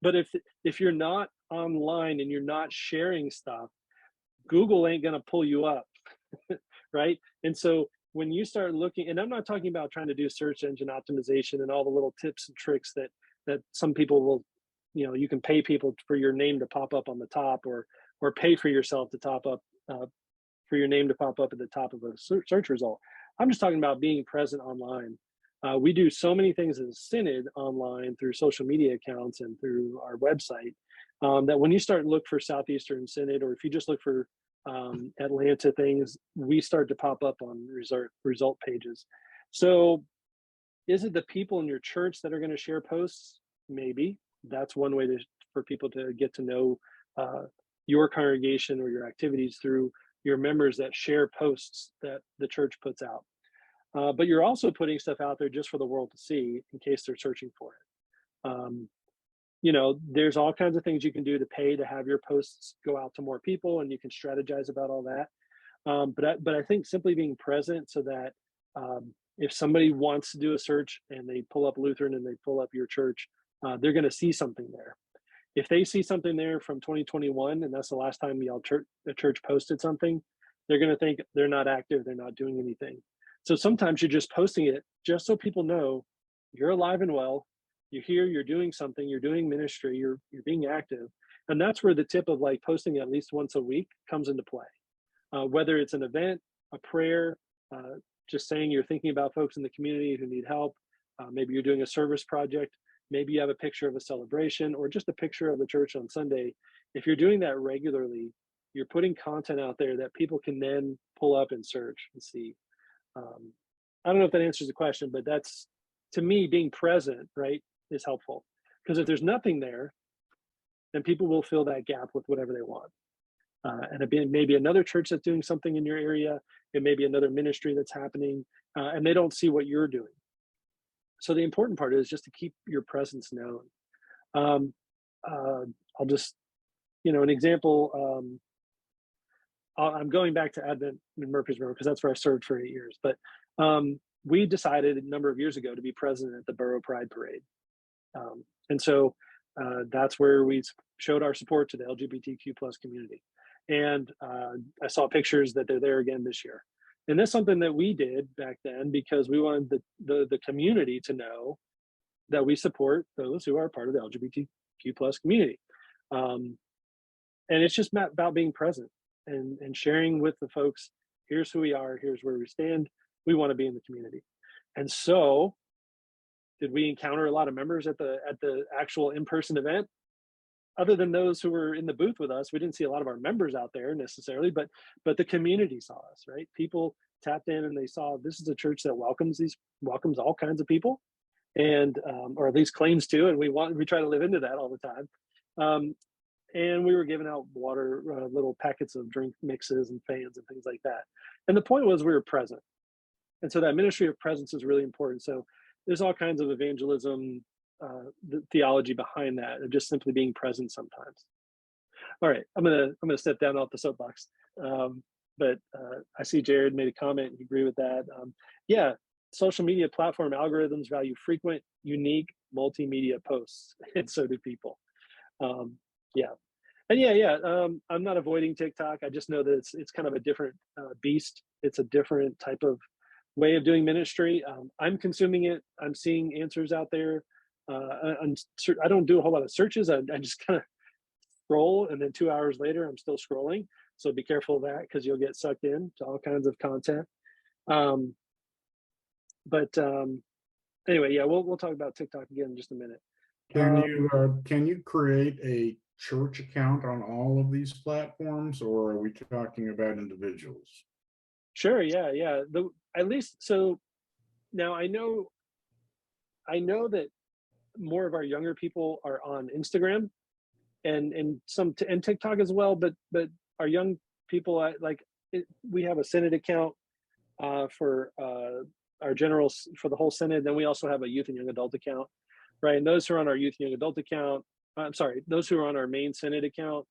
but if you're not online and you're not sharing stuff, Google ain't going to pull you up. Right? And so when you start looking, and I'm not talking about trying to do search engine optimization and all the little tips and tricks that some people will, you know, you can pay people for your name to pop up on the top or pay for yourself to top up for your name to pop up at the top of a search result. I'm just talking about being present online. We do so many things as a Synod online through social media accounts and through our website that when you start to look for Southeastern Synod, or if you just look for Atlanta things, we start to pop up on result pages. So is it the people in your church that are going to share posts? Maybe. That's one way for people to get to know your congregation or your activities through your members that share posts that the church puts out. But you're also putting stuff out there just for the world to see in case they're searching for it. You know, there's all kinds of things you can do to pay to have your posts go out to more people, and you can strategize about all that. But I think simply being present so that if somebody wants to do a search and they pull up Lutheran and they pull up your church, they're going to see something there. If they see something there from 2021, and that's the last time the church posted something, they're going to think they're not active, they're not doing anything. So sometimes you're just posting it just so people know you're alive and well, you're here, you're doing something, you're doing ministry, you're being active. And that's where the tip of like posting at least once a week comes into play. Whether it's an event, a prayer, just saying you're thinking about folks in the community who need help. Maybe you're doing a service project. Maybe you have a picture of a celebration or just a picture of the church on Sunday. If you're doing that regularly, you're putting content out there that people can then pull up and search and see. I don't know if that answers the question, but that's, to me, being present, right, is helpful. Because if there's nothing there, then people will fill that gap with whatever they want. And it may be another church that's doing something in your area. It may be another ministry that's happening, and they don't see what you're doing. So the important part is just to keep your presence known. I'll just, an example. I'm going back to Advent in Murfreesboro because that's where I served for 8 years. But we decided a number of years ago to be present at the Borough Pride Parade. And so that's where we showed our support to the LGBTQ plus community. And I saw pictures that they're there again this year. And that's something that we did back then because we wanted the community to know that we support those who are part of the LGBTQ plus community. And it's just about being present and sharing with the folks, here's who we are, here's where we stand, we want to be in the community. And so did we encounter a lot of members at the actual in-person event? Other than those who were in the booth with us, we didn't see a lot of our members out there necessarily, but the community saw us, right? People tapped in and they saw this is a church that welcomes all kinds of people, and or at least claims to, and we try to live into that all the time. And we were giving out water, little packets of drink mixes and fans and things like that. And the point was we were present. And so that ministry of presence is really important. So there's all kinds of evangelism, the theology behind that, of just simply being present sometimes. All right, I'm gonna step down off the soapbox. But I see Jared made a comment and agree with that. Yeah, social media platform algorithms value frequent, unique, multimedia posts, and so do people. Yeah. And I'm not avoiding TikTok. I just know that it's kind of a different beast. It's a different type of way of doing ministry. I'm consuming it. I'm seeing answers out there. I don't do a whole lot of searches. I just kind of scroll, and then 2 hours later, I'm still scrolling. So be careful of that because you'll get sucked in to all kinds of content. Anyway, yeah, we'll talk about TikTok again in just a minute. Can you create a church account on all of these platforms, or are we talking about individuals? Sure. Yeah. At least so now I know that more of our younger people are on Instagram and TikTok as well, but our young people we have a Synod account for our generals for the whole Synod. Then we also have a youth and young adult account, right? And those who are on our youth and young adult account, those who are on our main Synod account,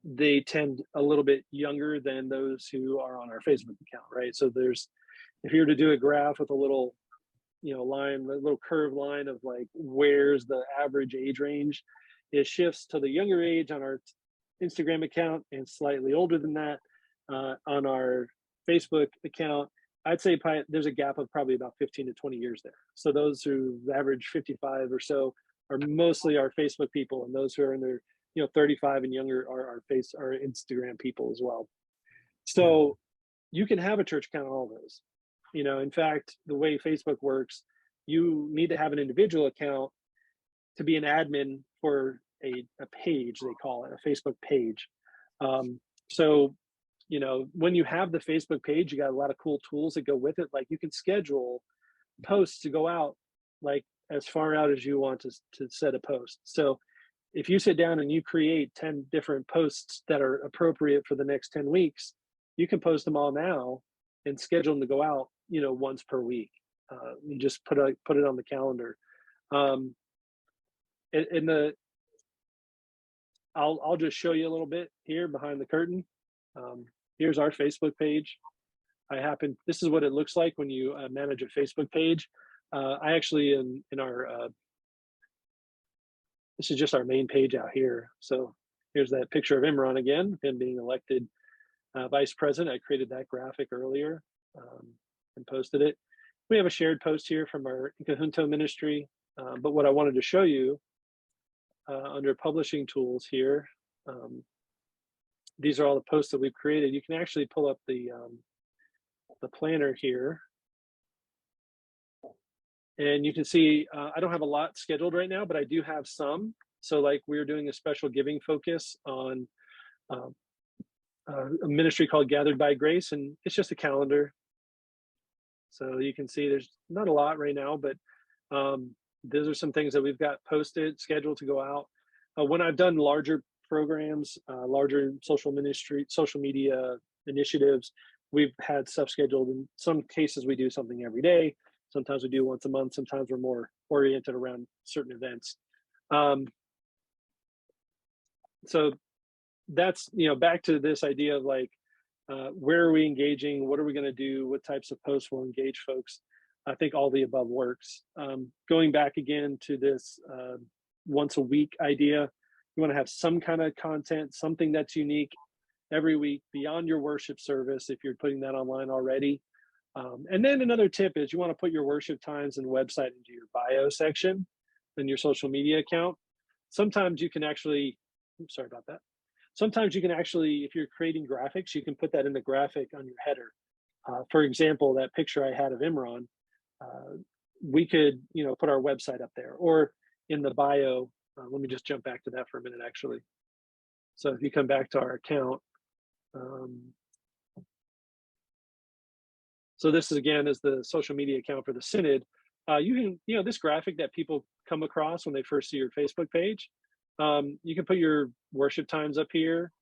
they tend a little bit younger than those who are on our Facebook account, right? So if you were to do a graph with a little, line, a little curved line of like, where's the average age range, it shifts to the younger age on our Instagram account and slightly older than that on our Facebook account. I'd say there's a gap of probably about 15 to 20 years there. So those who average 55 or so are mostly our Facebook people, and those who are in their 35 and younger are our Instagram people as well. So you can have a church account on all those. In fact, the way Facebook works, you need to have an individual account to be an admin for a page, they call it, a Facebook page. So when you have the Facebook page, you got a lot of cool tools that go with it. Like you can schedule posts to go out like as far out as you want to set a post. So if you sit down and you create 10 different posts that are appropriate for the next 10 weeks, you can post them all now and schedule them to go out, once per week. You just put it on the calendar. I'll just show you a little bit here behind the curtain. Here's our Facebook page. This is what it looks like when you manage a Facebook page. I actually in our this is just our main page out here. So here's that picture of Imran again, him being elected vice president. I created that graphic earlier and posted it. We have a shared post here from our Conjunto ministry. But what I wanted to show you under publishing tools here, these are all the posts that we've created. You can actually pull up the planner here. And you can see, I don't have a lot scheduled right now, but I do have some. So like we're doing a special giving focus on a ministry called Gathered by Grace, and it's just a calendar. So you can see there's not a lot right now, but those are some things that we've got posted, scheduled to go out. When I've done larger programs, larger social media initiatives, we've had stuff scheduled. In some cases, we do something every day. Sometimes we do once a month. Sometimes we're more oriented around certain events. so that's, back to this idea of like, where are we engaging? What are we going to do? What types of posts will engage folks? I think all the above works. Going back again to this once a week idea, you want to have some kind of content, something that's unique every week beyond your worship service if you're putting that online already. And then another tip is you want to put your worship times and website into your bio section in your social media account. Sometimes you can actually, sorry about that. Sometimes you can actually, if you're creating graphics, you can put that in the graphic on your header. For example, that picture I had of Imran, we could, put our website up there, or in the bio. Let me just jump back to that for a minute, actually. So if you come back to our account, so this is, again, is the social media account for the Synod. You can, this graphic that people come across when they first see your Facebook page, you can put your worship times up here.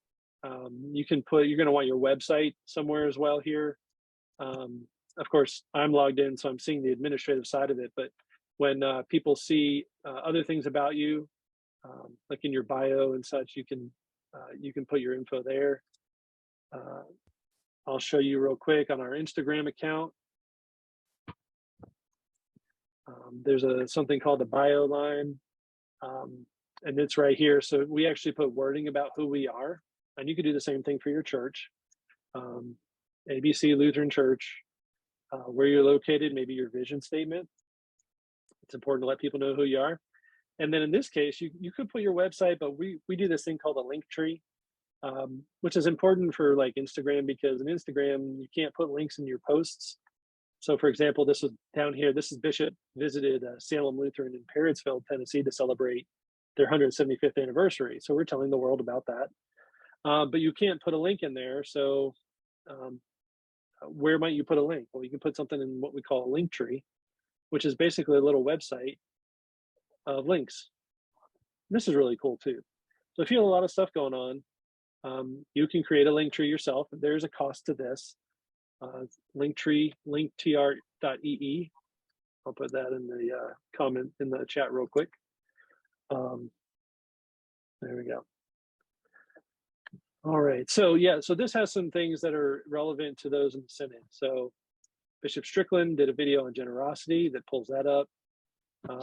You can put, you're going to want your website somewhere as well here. Of course, I'm logged in, so I'm seeing the administrative side of it. But when people see other things about you, like in your bio and such, you can put your info there. I'll show you real quick on our Instagram account. There's something called the bio line, and it's right here. So we actually put wording about who we are, and you could do the same thing for your church. ABC Lutheran Church, where you're located, maybe your vision statement. It's important to let people know who you are. And then in this case, you could put your website, but we do this thing called a link tree, which is important for like Instagram, because in Instagram, you can't put links in your posts. So for example, this is down here, this is Bishop visited Salem Lutheran in Perrysville, Tennessee to celebrate their 175th anniversary. So we're telling the world about that. But you can't put a link in there. So where might you put a link? Well, you can put something in what we call a link tree, which is basically a little website of links. And this is really cool too. So if you have a lot of stuff going on, you can create a link tree yourself. There's a cost to this. Linktree, linktr.ee. I'll put that in the comment in the chat real quick. There we go. All right, so yeah, so this has some things that are relevant to those in the Synod. So Bishop Strickland did a video on generosity that pulls that up.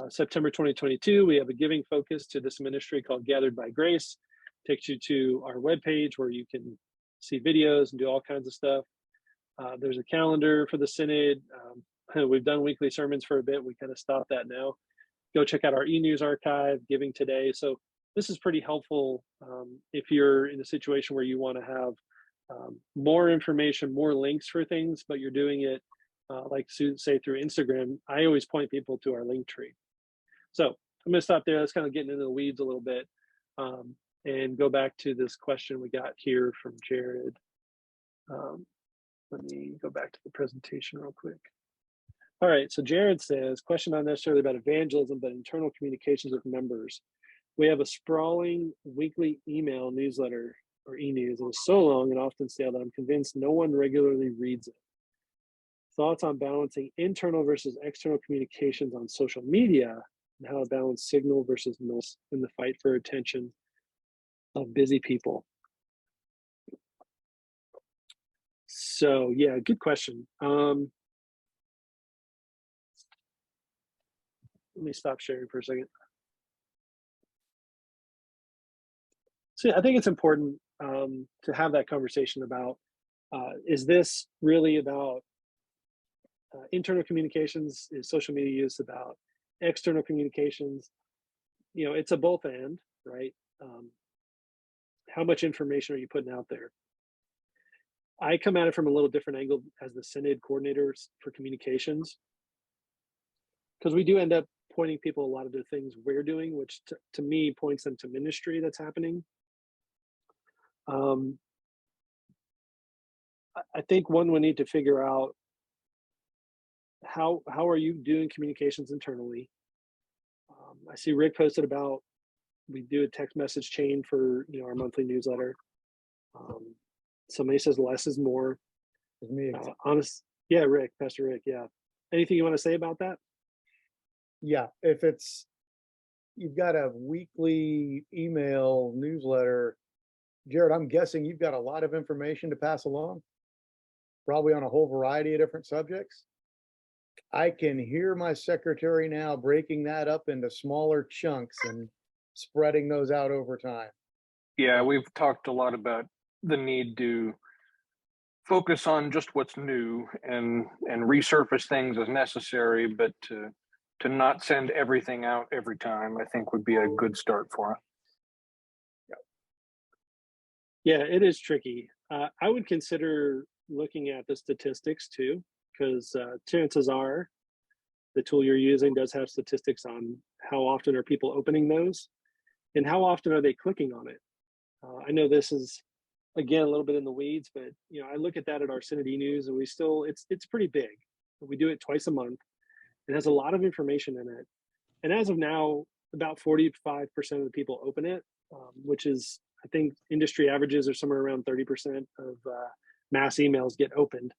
September 2022, we have a giving focus to this ministry called Gathered by Grace. Takes you to our webpage where you can see videos and do all kinds of stuff. There's a calendar for the Synod. We've done weekly sermons for a bit. We kind of stopped that now. Go check out our e-news archive, Giving Today. So this is pretty helpful if you're in a situation where you want to have more information, more links for things, but you're doing it like say through Instagram. I always point people to our link tree. So I'm going to stop there. Let's kind of get into the weeds a little bit and go back to this question we got here from Jared. Let me go back to the presentation real quick. All right, so Jared says, question not necessarily about evangelism, but internal communications with members. We have a sprawling weekly email newsletter or e-news, and it's so long and often stale that I'm convinced no one regularly reads it. Thoughts on balancing internal versus external communications on social media and how to balance signal versus noise in the fight for attention of busy people. So yeah, good question. Let me stop sharing for a second. So I think it's important to have that conversation about, is this really about internal communications? Is social media use about external communications? It's a both and, right? How much information are you putting out there? I come at it from a little different angle as the Synod coordinators for communications, because we do end up pointing people a lot of the things we're doing, which to me points them to ministry that's happening. I think one would need to figure out how are you doing communications internally. I see Rick posted about, we do a text message chain for our monthly newsletter. Somebody says less is more. Honest, yeah, Rick, Pastor Rick, yeah. Anything you want to say about that? Yeah, if it's you've got a weekly email newsletter. Jared, I'm guessing you've got a lot of information to pass along, probably on a whole variety of different subjects. I can hear my secretary now breaking that up into smaller chunks and spreading those out over time. Yeah, we've talked a lot about the need to focus on just what's new and resurface things as necessary, but to not send everything out every time, I think would be a good start for it. Yeah, it is tricky. I would consider looking at the statistics too, because chances are the tool you're using does have statistics on how often are people opening those and how often are they clicking on it. I know this is, again, a little bit in the weeds, but you know, I look at that at our Synod e-news and we still, it's pretty big. We do it twice a month. It has a lot of information in it. And as of now, about 45% of the people open it, which is, I think industry averages are somewhere around 30% of mass emails get opened.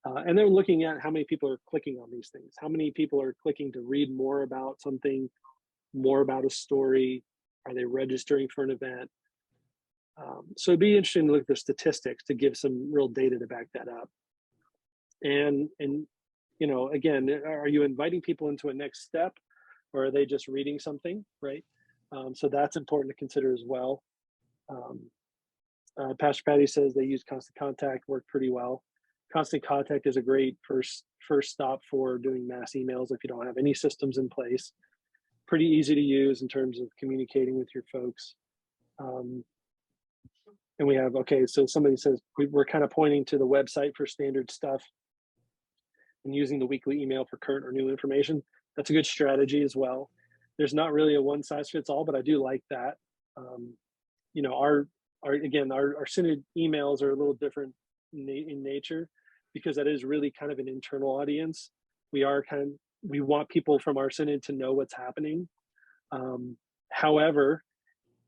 And they're looking at how many people are clicking on these things. How many people are clicking to read more about something, more about a story? Are they registering for an event? So it'd be interesting to look at the statistics to give some real data to back that up. And you know, again, are you inviting people into a next step, or are they just reading something, right? So that's important to consider as well. Pastor Patty says they use Constant Contact, worked pretty well. Constant Contact is a great first stop for doing mass emails if you don't have any systems in place. Pretty easy to use in terms of communicating with your folks. And we have, okay, so somebody says we're kind of pointing to the website for standard stuff and using the weekly email for current or new information. That's a good strategy as well. There's not really a one size fits all, but I do like that. You know, our Synod emails are a little different in nature because that is really kind of an internal audience. We want people from our Synod to know what's happening. However,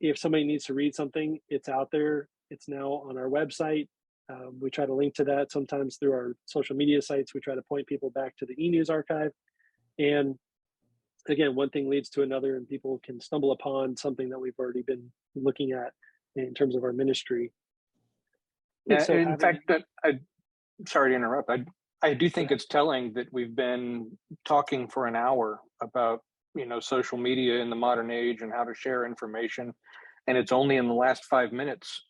if somebody needs to read something, it's out there. It's now on our website. We try to link to that sometimes through our social media sites. We try to point people back to the e-news archive. And again, one thing leads to another, and people can stumble upon something that we've already been looking at in terms of our ministry. Yeah, so in fact, sorry to interrupt. I do think it's telling that we've been talking for an hour about, you know, social media in the modern age and how to share information. And it's only in the last 5 minutes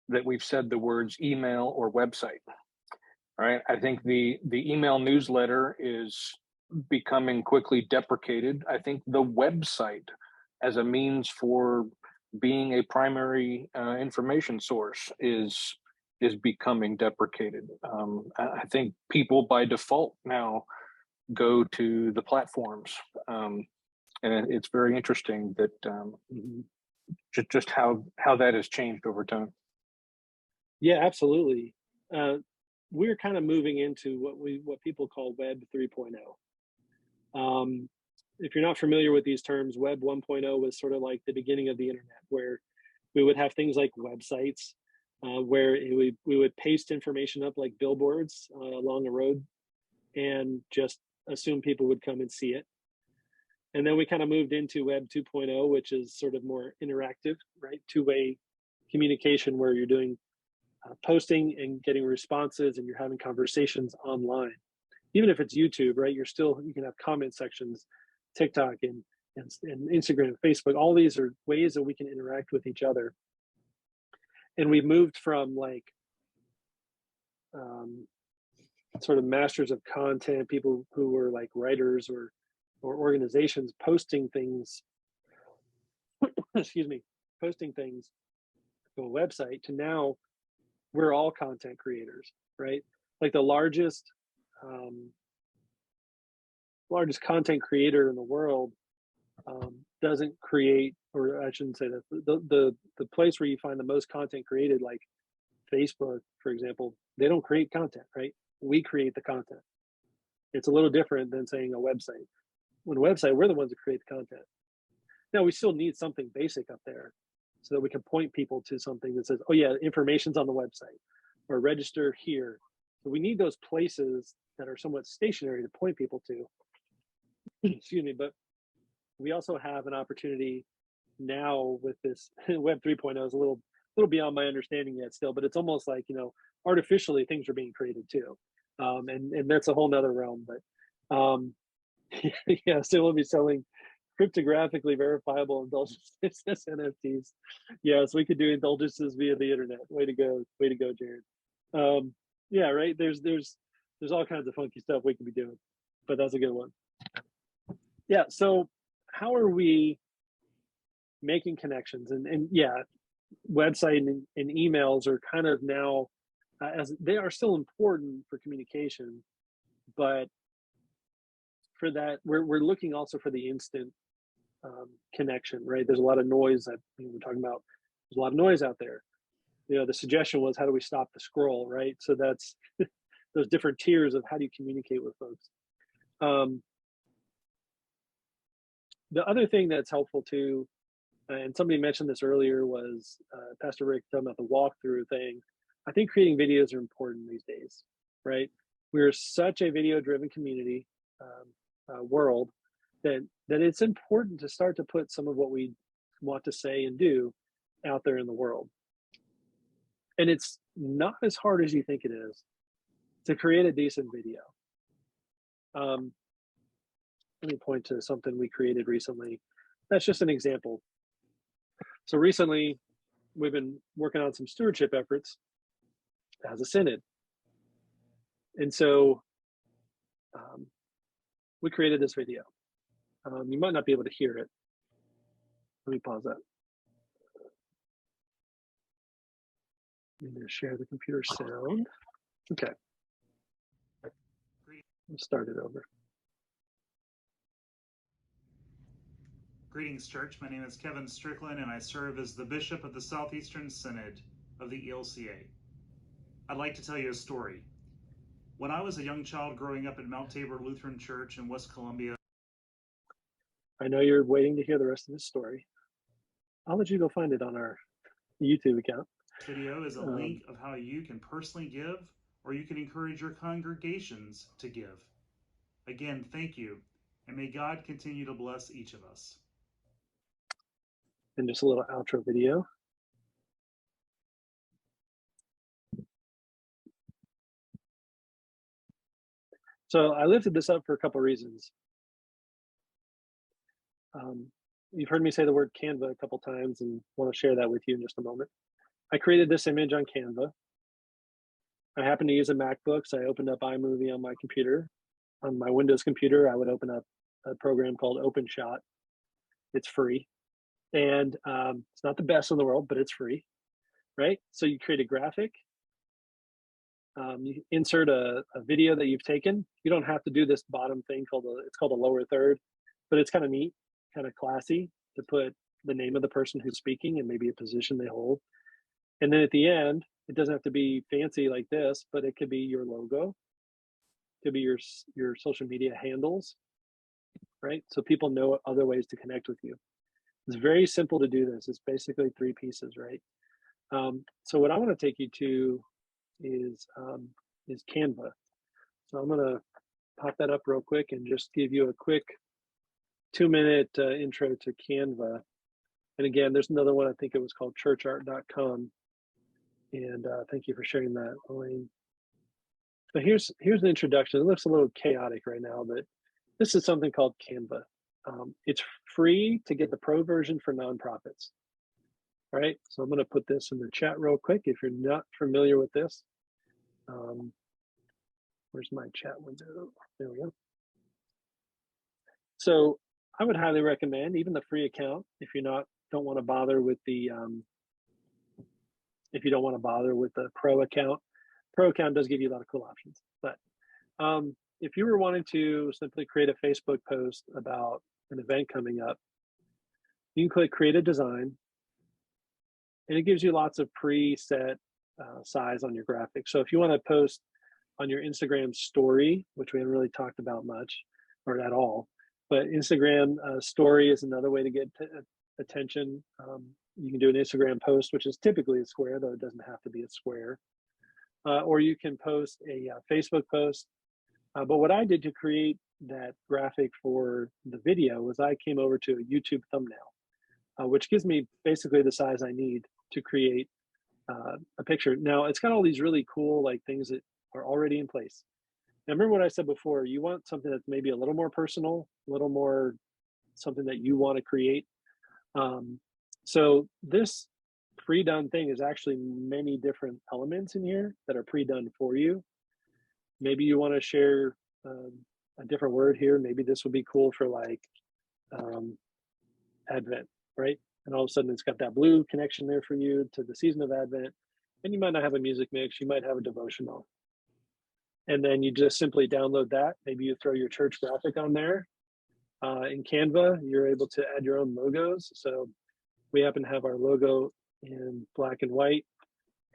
that we've said the words email or website. All right. I think the email newsletter is becoming quickly deprecated. I think the website as a means for being a primary information source is becoming deprecated. I think people by default now go to the platforms. And it's very interesting that just how that has changed over time. Yeah, absolutely. We're kind of moving into what people call Web 3.0. If you're not familiar with these terms, Web 1.0 was sort of like the beginning of the internet, where we would have things like websites, where we would paste information up like billboards along a road and just assume people would come and see it. And then we kind of moved into Web 2.0, which is sort of more interactive, right? Two-way communication where you're doing posting and getting responses and you're having conversations online. Even if it's YouTube, right? You can have comment sections, TikTok and Instagram, Facebook. All these are ways that we can interact with each other. And we've moved from like sort of masters of content, people who were like writers or organizations posting things, posting things to a website, to now we're all content creators, right? Like the largest content creator in the world doesn't create, or I shouldn't say that, the place where you find the most content created, like Facebook, for example, they don't create content, right? We create the content. It's a little different than saying a website. When a website, we're the ones that create the content. Now, we still need something basic up there so that we can point people to something that says, oh yeah, information's on the website, or register here. So we need those places that are somewhat stationary to point people to. Excuse me, but we also have an opportunity now with this Web 3.0 is a little beyond my understanding yet still, but it's almost like, artificially things are being created too. And that's a whole nother realm, but yeah, so we'll be selling cryptographically verifiable indulgences as NFTs. Yes, we could do indulgences via the internet. Way to go, Jared. Yeah, right. There's all kinds of funky stuff we could be doing, but that's a good one. Yeah. So how are we making connections? And yeah, website and emails are kind of now, as they are still important for communication, but for that, we're looking also for the instant connection, right? There's a lot of noise that we're talking about. There's a lot of noise out there. The suggestion was, how do we stop the scroll, right? So that's those different tiers of how do you communicate with folks. The other thing that's helpful too, and somebody mentioned this earlier, was Pastor Rick talking about the walkthrough thing. I think creating videos are important these days, right? We're such a video-driven community world that it's important to start to put some of what we want to say and do out there in the world. And it's not as hard as you think it is to create a decent video. Let me point to something we created recently. That's just an example. So recently, we've been working on some stewardship efforts as a synod. And so we created this video. You might not be able to hear it. Let me pause that. I'm going to share the computer sound. Okay. Let's start it over. Greetings, church. My name is Kevin Strickland, and I serve as the Bishop of the Southeastern Synod of the ELCA. I'd like to tell you a story. When I was a young child growing up at Mount Tabor Lutheran Church in West Columbia. I know you're waiting to hear the rest of this story. I'll let you go find it on our YouTube account. Video is a link of how you can personally give, or you can encourage your congregations to give. Again, thank you, and may God continue to bless each of us. And just a little outro video. So I lifted this up for a couple of reasons. You've heard me say the word Canva a couple times, and want to share that with you in just a moment. I created this image on Canva. I happen to use a MacBook, so I opened up iMovie on my computer. On my Windows computer, I would open up a program called OpenShot. It's free. And it's not the best in the world, but it's free, right? So you create a graphic. You insert a video that you've taken. You don't have to do this bottom thing it's called a lower third, but it's kind of neat, kind of classy to put the name of the person who's speaking and maybe a position they hold. And then at the end, it doesn't have to be fancy like this, but it could be your logo. It could be your social media handles, right? So people know other ways to connect with you. It's very simple to do this. It's basically 3 pieces, right? So what I want to take you to is Canva. So I'm going to pop that up real quick and just give you a quick 2-minute intro to Canva. And again, there's another one, I think it was called churchart.com. And thank you for sharing that, Elaine. So here's an introduction. It looks a little chaotic right now, but this is something called Canva. It's free to get the pro version for nonprofits. All right, so I'm going to put this in the chat real quick if you're not familiar with this. Where's my chat window? There we go. So I would highly recommend even the free account if you don't want to bother with the pro account. Pro account does give you a lot of cool options, but if you were wanting to simply create a Facebook post about an event coming up, you can click create a design, and it gives you lots of preset size on your graphics. So if you want to post on your Instagram story, which we haven't really talked about much or at all, but Instagram story is another way to get attention. You can do an Instagram post, which is typically a square, though it doesn't have to be a square. Or you can post a Facebook post, But what I did to create that graphic for the video was I came over to a YouTube thumbnail, which gives me basically the size I need to create a picture. Now it's got all these really cool like things that are already in place. Now remember what I said before, you want something that's maybe a little more personal, a little more something that you want to create. So this pre-done thing is actually many different elements in here that are pre-done for you. Maybe you want to share a different word here. Maybe this would be cool for like Advent, right? And all of a sudden it's got that blue connection there for you to the season of Advent. And you might not have a music mix, you might have a devotional. And then you just simply download that. Maybe you throw your church graphic on there. In Canva, you're able to add your own logos. So we happen to have our logo in black and white.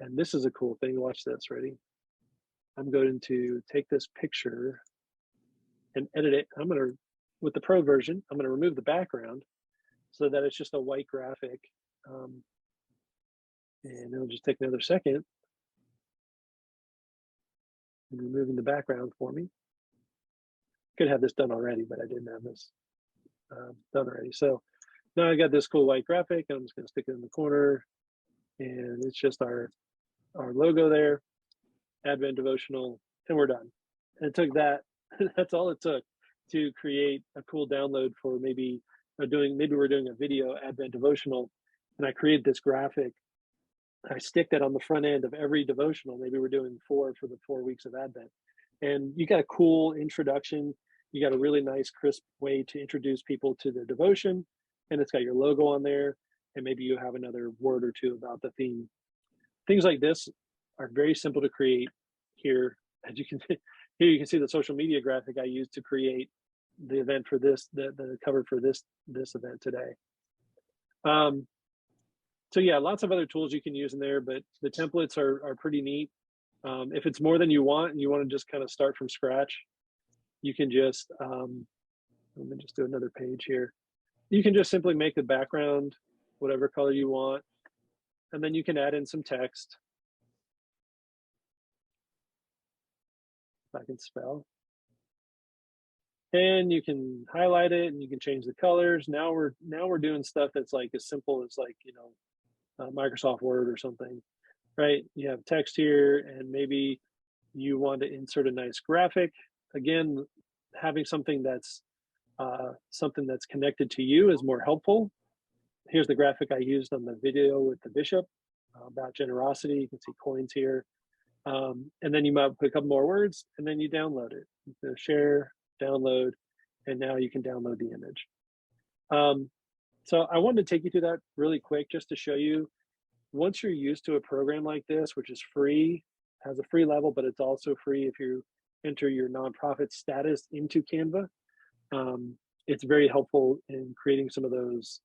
And this is a cool thing. Watch this, ready? I'm going to take this picture and edit it. I'm going to, with the pro version, I'm going to remove the background so that it's just a white graphic. And it'll just take another second. And removing the background for me. Could have this done already, but I didn't have this done already. So now I got this cool white graphic. I'm just going to stick it in the corner, and it's just our logo there, Advent devotional, and we're done. And it took that. That's all it took to create a cool download for maybe we're doing a video Advent devotional, and I created this graphic. I stick that on the front end of every devotional. Maybe we're doing 4 for the 4 weeks of Advent. And you got a cool introduction. You got a really nice, crisp way to introduce people to the devotion. And it's got your logo on there. And maybe you have another word or two about the theme. Things like this are very simple to create here. As you can see, here you can see the social media graphic I used to create the event for this, the cover for this event today. So yeah, lots of other tools you can use in there, but the templates are pretty neat. If it's more than you want and you want to just kind of start from scratch, you can just, let me just do another page here. You can just simply make the background whatever color you want, and then you can add in some text. If I can spell. And you can highlight it and you can change the colors. Now we're doing stuff that's like as simple as like, you know, Microsoft Word or something, right? You have text here, and maybe you want to insert a nice graphic. Again, having something that's connected to you is more helpful. Here's the graphic I used on the video with the bishop about generosity. You can see coins here. And then you might put a couple more words, and then you download it. So share, download, and now you can download the image. So I wanted to take you through that really quick just to show you, once you're used to a program like this, which is free, has a free level, but it's also free if you enter your nonprofit status into Canva. It's very helpful in creating some of those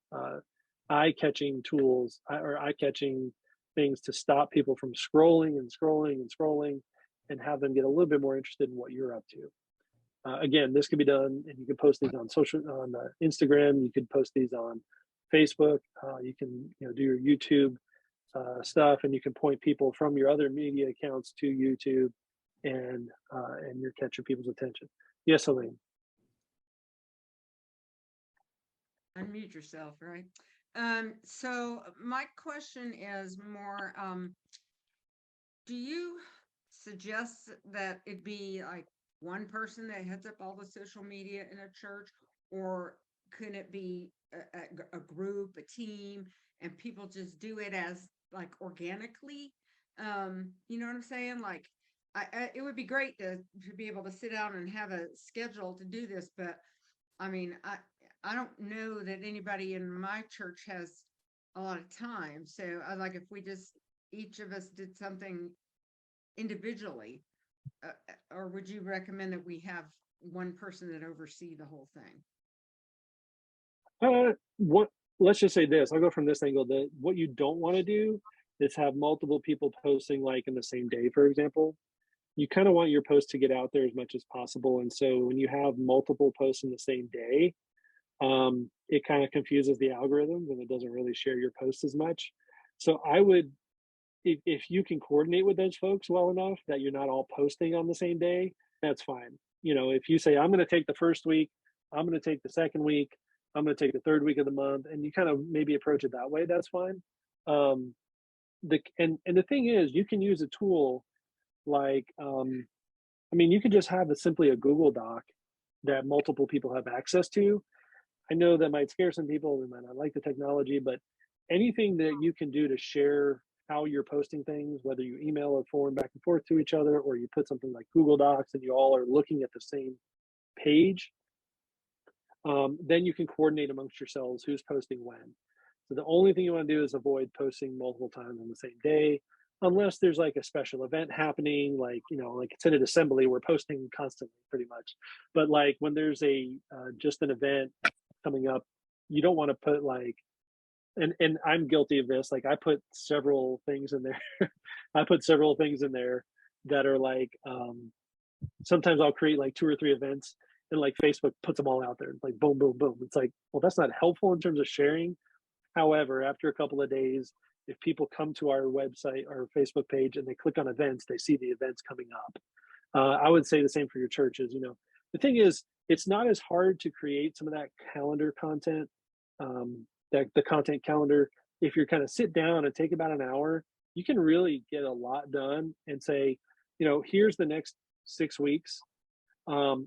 eye-catching tools or eye-catching things to stop people from scrolling and scrolling and scrolling, and have them get a little bit more interested in what you're up to. Again, this can be done, and you can post these on Instagram. You could post these on Facebook. You can do your YouTube stuff, and you can point people from your other media accounts to YouTube, and you're catching people's attention. Yes, Elaine. Unmute yourself, right? So my question is more, do you suggest that it be like one person that heads up all the social media in a church, or could it be a group, a team, and people just do it as like organically? You know what I'm saying? Like, it would be great to be able to sit down and have a schedule to do this, but I mean, I don't know that anybody in my church has a lot of time. So I like if we just, each of us did something individually, or would you recommend that we have one person that oversee the whole thing? Let's just say this. I'll go from this angle. That what you don't want to do is have multiple people posting like in the same day, for example. You kind of want your post to get out there as much as possible. And so when you have multiple posts in the same day, it kind of confuses the algorithms and it doesn't really share your posts as much. So I would, if you can coordinate with those folks well enough that you're not all posting on the same day, that's fine. if you say, I'm going to take the first week, I'm going to take the second week, I'm going to take the third week of the month, and you kind of maybe approach it that way, that's fine. And the thing is, you can use a tool like, you could just have simply a Google Doc that multiple people have access to. I know that might scare some people, they might not like the technology, but anything that you can do to share how you're posting things, whether you email or forward back and forth to each other, or you put something like Google Docs and you all are looking at the same page, then you can coordinate amongst yourselves who's posting when. So the only thing you want to do is avoid posting multiple times on the same day, unless there's like a special event happening, like Synod Assembly, we're posting constantly pretty much. But like when there's just an event coming up, you don't want to put like, and I'm guilty of this, like I put several things in there. I put several things in there that are like, sometimes I'll create like 2 or 3 events, and like Facebook puts them all out there, like boom, boom, boom. It's like, well, that's not helpful in terms of sharing. However, after a couple of days, if people come to our website, our Facebook page, and they click on events, they see the events coming up. I would say the same for your churches. The thing is, it's not as hard to create some of that calendar content, that the content calendar. If you're kind of sit down and take about an hour, you can really get a lot done and say, here's the next 6 weeks.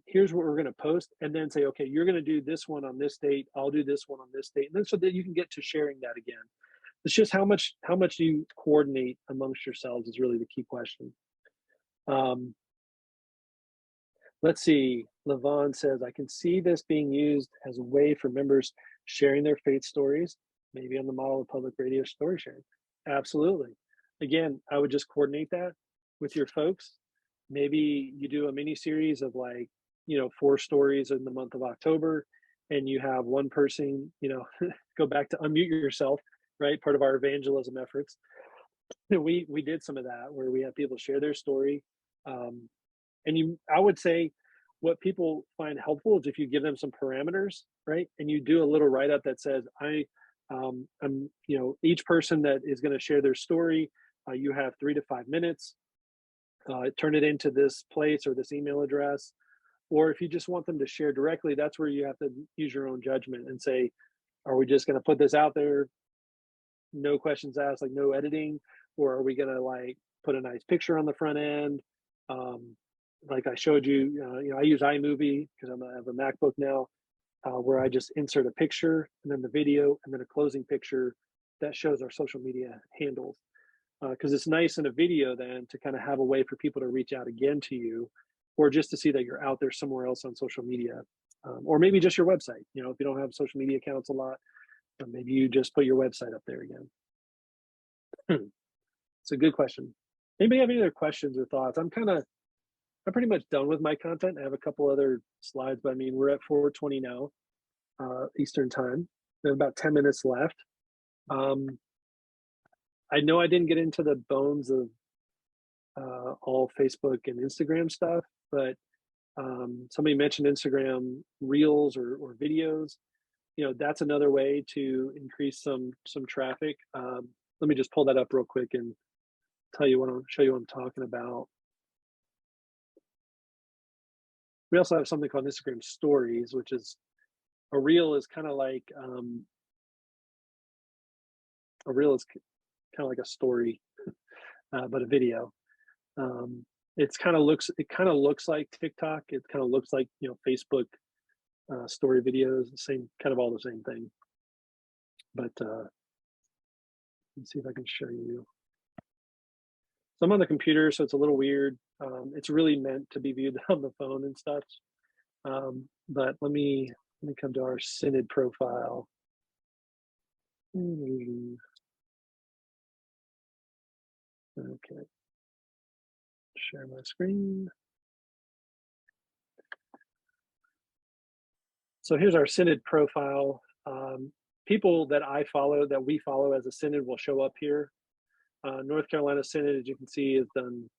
Here's what we're going to post, and then say, okay, you're going to do this one on this date, I'll do this one on this date, and then so that you can get to sharing that again. It's just how much do you coordinate amongst yourselves is really the key question. Let's see. Levon says, I can see this being used as a way for members sharing their faith stories, maybe on the model of public radio story sharing. Absolutely. Again, I would just coordinate that with your folks. Maybe you do a mini series of 4 stories in the month of October, and you have one person, go back to unmute yourself, right? Part of our evangelism efforts. We did some of that where we have people share their story. I would say what people find helpful is if you give them some parameters, right? And you do a little write-up that says, I'm, each person that is going to share their story, you have 3 to 5 minutes. Turn it into this place or this email address. Or if you just want them to share directly, that's where you have to use your own judgment and say, are we just going to put this out there? No questions asked, like no editing? Or are we going to put a nice picture on the front end? Like I showed you, I use iMovie because I have a MacBook now, where I just insert a picture and then the video and then a closing picture that shows our social media handles. Because it's nice in a video then to kind of have a way for people to reach out again to you, or just to see that you're out there somewhere else on social media, or maybe just your website. If you don't have social media accounts a lot, maybe you just put your website up there again. It's a good question. Anybody have any other questions or thoughts? I'm pretty much done with my content. I have a couple other slides, but we're at 4:20 now, Eastern time. We have about 10 minutes left. I know I didn't get into the bones of all Facebook and Instagram stuff, but somebody mentioned Instagram Reels or videos. That's another way to increase some traffic. Let me just pull that up real quick and show you what I'm talking about. We also have something called Instagram Stories, which is a reel is kind of like a story, but a video. It kind of looks like TikTok. It kind of looks like Facebook story videos. All the same thing. But let's see if I can show you. So I'm on the computer, so it's a little weird. It's really meant to be viewed on the phone and stuff. But let me come to our Synod profile. Okay. Share my screen. So here's our Synod profile. People that we follow as a Synod will show up here. North Carolina Synod, as you can see, has done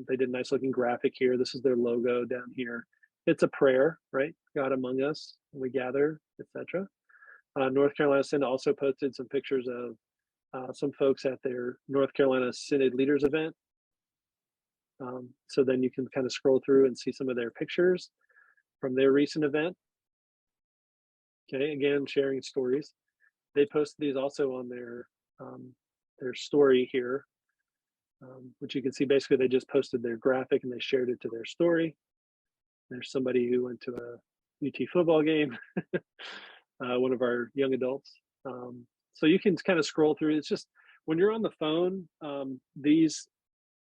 they did a nice looking graphic here. This is their logo down here. It's a prayer, right? God among us, we gather, etc. North Carolina Synod also posted some pictures of some folks at their North Carolina Synod Leaders event. So then you can kind of scroll through and see some of their pictures from their recent event. Okay, again, sharing stories. They posted these also on their story here, which you can see basically they just posted their graphic and they shared it to their story. There's somebody who went to a UT football game, one of our young adults. So you can kind of scroll through. It's just when you're on the phone, these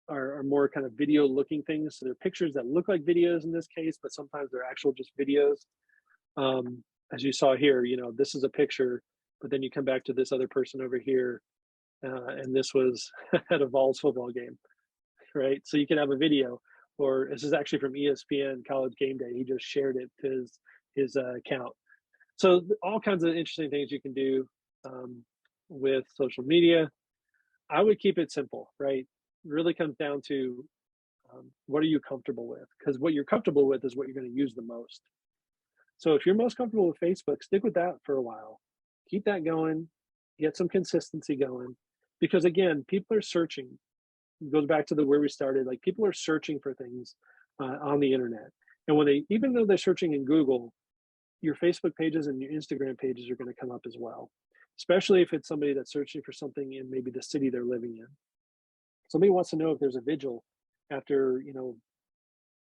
are more kind of video looking things. So they're pictures that look like videos in this case, but sometimes they're actual just videos. As you saw here, this is a picture, but then you come back to this other person over here, and this was at a Vols football game, right? So you can have a video, or this is actually from ESPN College Game Day. He just shared it to his account. So all kinds of interesting things you can do with social media. I would keep it simple, right? Really comes down to what are you comfortable with? Because what you're comfortable with is what you're going to use the most. So if you're most comfortable with Facebook, stick with that for a while. Keep that going, get some consistency going. Because again, people are searching. It goes back to where we started. Like, people are searching for things on the internet. And even though they're searching in Google, your Facebook pages and your Instagram pages are going to come up as well. Especially if it's somebody that's searching for something in maybe the city they're living in. Somebody wants to know if there's a vigil after,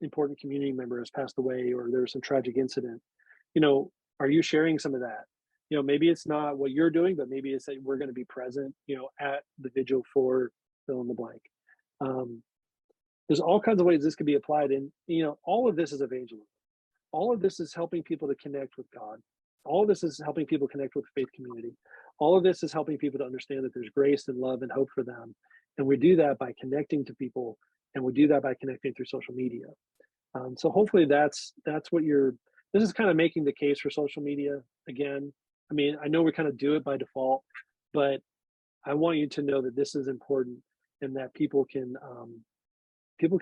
important community member has passed away, or there's some tragic incident. Are you sharing some of that? Maybe it's not what you're doing, but maybe it's that we're going to be present, at the vigil for fill in the blank. There's all kinds of ways this could be applied. And, all of this is evangelism. All of this is helping people to connect with God. All of this is helping people connect with the faith community. All of this is helping people to understand that there's grace and love and hope for them. And we do that by connecting to people, and we do that by connecting through social media. So hopefully that's what this is kind of making the case for social media again. I mean, I know we kind of do it by default, but I want you to know that this is important, and that people can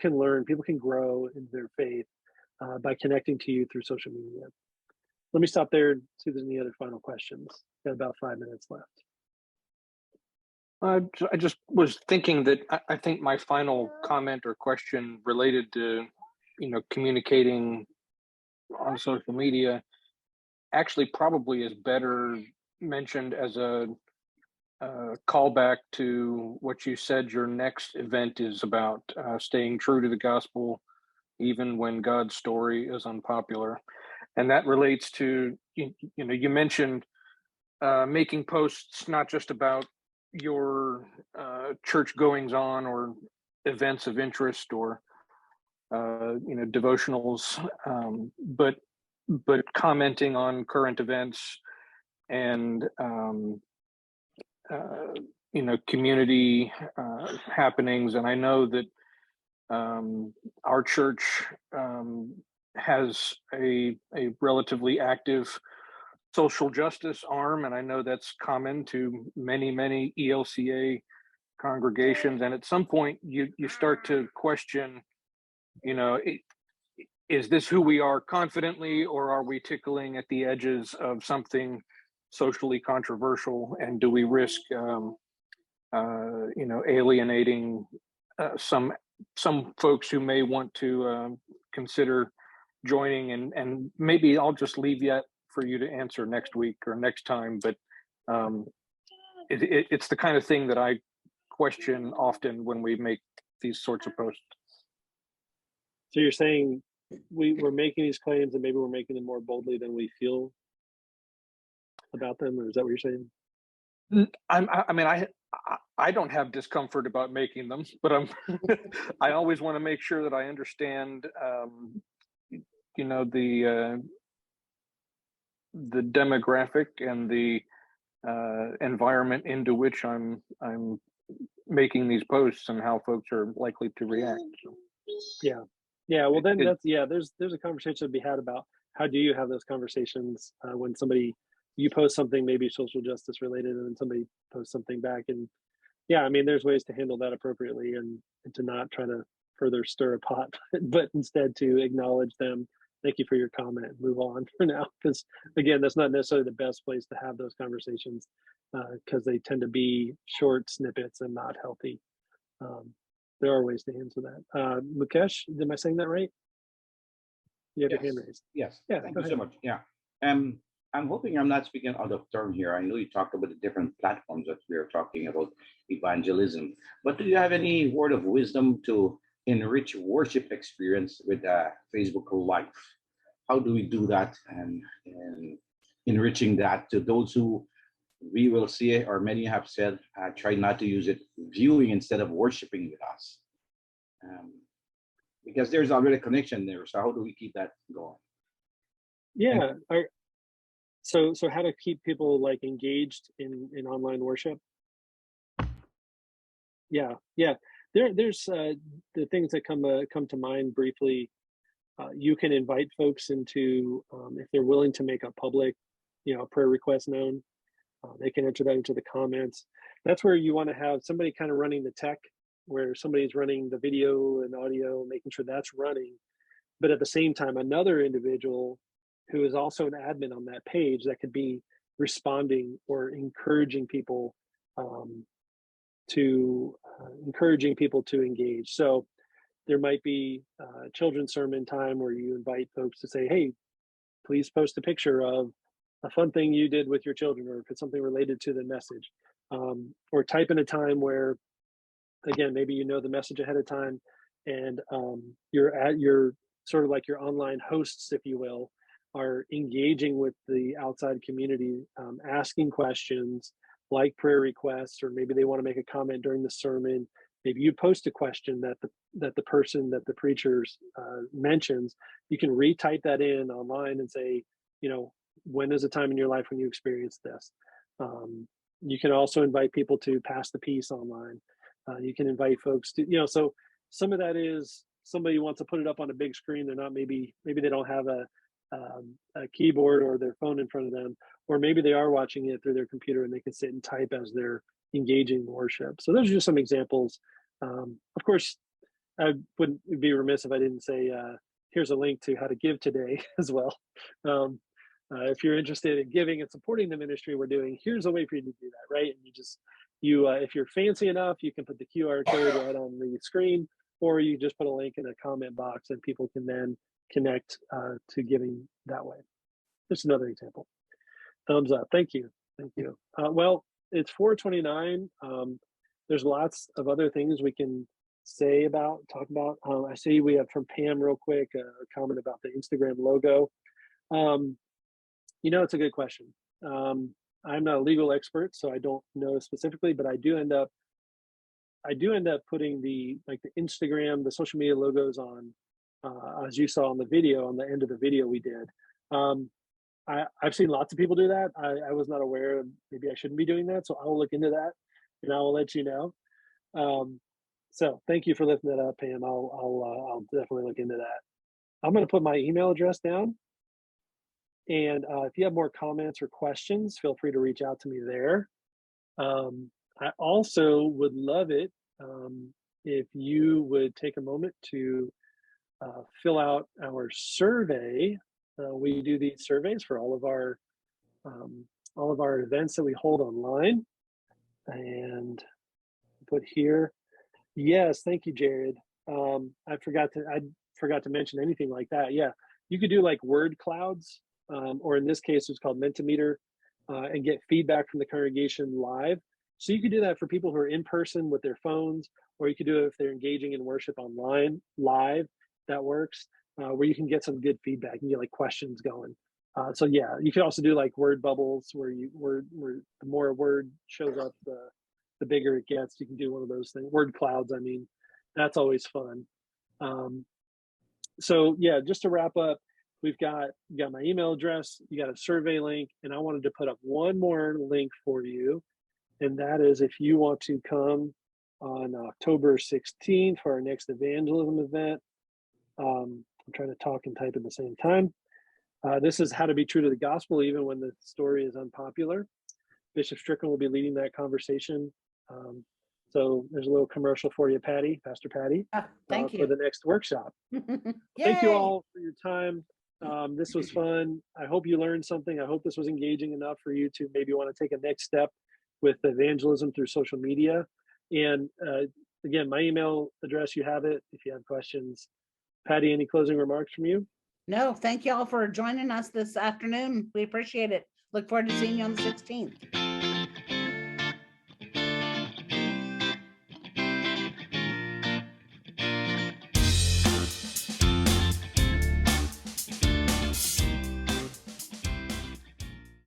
learn, people can grow in their faith by connecting to you through social media. Let me stop there and see if there's any other final questions. Got about 5 minutes left. I just was thinking that I think my final comment or question related to, communicating on social media actually probably is better mentioned as a callback to what you said your next event is about, staying true to the gospel, even when God's story is unpopular. And that relates to, you mentioned making posts not just about your church goings on or events of interest or devotionals, but commenting on current events and community happenings. And I know that our church has a relatively active social justice arm, and I know that's common to many ELCA congregations. And at some point you start to question, is this who we are confidently, or are we tickling at the edges of something socially controversial? And do we risk alienating some folks who may want to consider joining? And maybe I'll just leave that for you to answer next week or next time, but it's the kind of thing that I question often when we make these sorts of posts. So you're saying we're making these claims, and maybe we're making them more boldly than we feel about them, or is that what you're saying? I don't have discomfort about making them, but I always want to make sure that I understand, the demographic and the environment into which I'm making these posts and how folks are likely to react. So. Yeah. Well, then there's a conversation to be had about how do you have those conversations when you post something maybe social justice related, and then somebody posts something back. And there's ways to handle that appropriately and to not try to further stir a pot, but instead to acknowledge them. Thank you for your comment. Move on for now, because again, that's not necessarily the best place to have those conversations because they tend to be short snippets and not healthy. there are ways to answer that. Mukesh, am I saying that right? You have your hand raised. Yes. Yeah, Thank go you ahead. so much. Yeah. I'm hoping I'm not speaking out of turn here. I know you talked about the different platforms that we are talking about evangelism, but do you have any word of wisdom to enrich worship experience with Facebook Live? How do we do that and enriching that to those who we will see it, or many have said, try not to use it viewing instead of worshiping with us, because there's already a connection there. So how do we keep that going? Yeah. So how to keep people like engaged in online worship? Yeah. There's the things that come to mind briefly. You can invite folks into, if they're willing to make a public, prayer request known, they can enter that into the comments. That's where you want to have somebody kind of running the tech, where somebody's running the video and audio, making sure that's running. But at the same time, another individual who is also an admin on that page that could be responding or encouraging people to engage. So there might be children's sermon time where you invite folks to say, hey, please post a picture of a fun thing you did with your children, or if it's something related to the message, or type in a time where, again, maybe you know the message ahead of time, and you're sort of like your online hosts, if you will, are engaging with the outside community, asking questions like prayer requests, or maybe they want to make a comment during the sermon. Maybe you post a question that the preacher mentions. You can retype that in online and say, when is a time in your life when you experienced this? You can also invite people to pass the peace online. You can invite folks to, so some of that is somebody wants to put it up on a big screen. They're not, maybe they don't have a keyboard or their phone in front of them, or maybe they are watching it through their computer and they can sit and type as they're engaging in worship. So those are just some examples. Of course, I wouldn't be remiss if I didn't say, here's a link to how to give today as well. If you're interested in giving and supporting the ministry we're doing, here's a way for you to do that, right? And if you're fancy enough, you can put the QR code right on the screen, or you just put a link in a comment box and people can then connect to giving that way. Just another example. Thumbs up. Thank you. Well, it's 4:29. There's lots of other things we can talk about. I see we have from Pam real quick a comment about the Instagram logo. It's a good question. I'm not a legal expert, so I don't know specifically, but I do end up putting the Instagram, the social media logos on, as you saw on the video, on the end of the video we did. I've seen lots of people do that. I was not aware. Maybe I shouldn't be doing that, so I will look into that and I will let you know. So thank you for lifting that up, Pam. I'll definitely look into that. I'm going to put my email address down, and if you have more comments or questions, feel free to reach out to me there. I also would love it if you would take a moment to fill out our survey. We do these surveys for all of our events that we hold online, and put here. Yes, thank you, Jared. I forgot to mention anything like that. Yeah, you could do like word clouds, or in this case, it's called Mentimeter, and get feedback from the congregation live. So you could do that for people who are in person with their phones, or you could do it if they're engaging in worship online live. That works, where you can get some good feedback and get like questions going. So yeah, you could also do like word bubbles, where the more a word shows up, the bigger it gets. You can do one of those things. Word clouds, I mean, that's always fun. So yeah, just to wrap up, you got my email address, you got a survey link, and I wanted to put up one more link for you. And that is, if you want to come on October 16th for our next evangelism event. I'm trying to talk and type at the same time. This is how to be true to the gospel, even when the story is unpopular. Bishop Strickland will be leading that conversation. So there's a little commercial for you, Pastor Patty, thank you for the next workshop. Thank you all for your time. This was fun. I hope you learned something. I hope this was engaging enough for you to maybe want to take a next step with evangelism through social media. And again, my email address, you have it if you have questions. Patty, any closing remarks from you? No, thank you all for joining us this afternoon. We appreciate it. Look forward to seeing you on the 16th.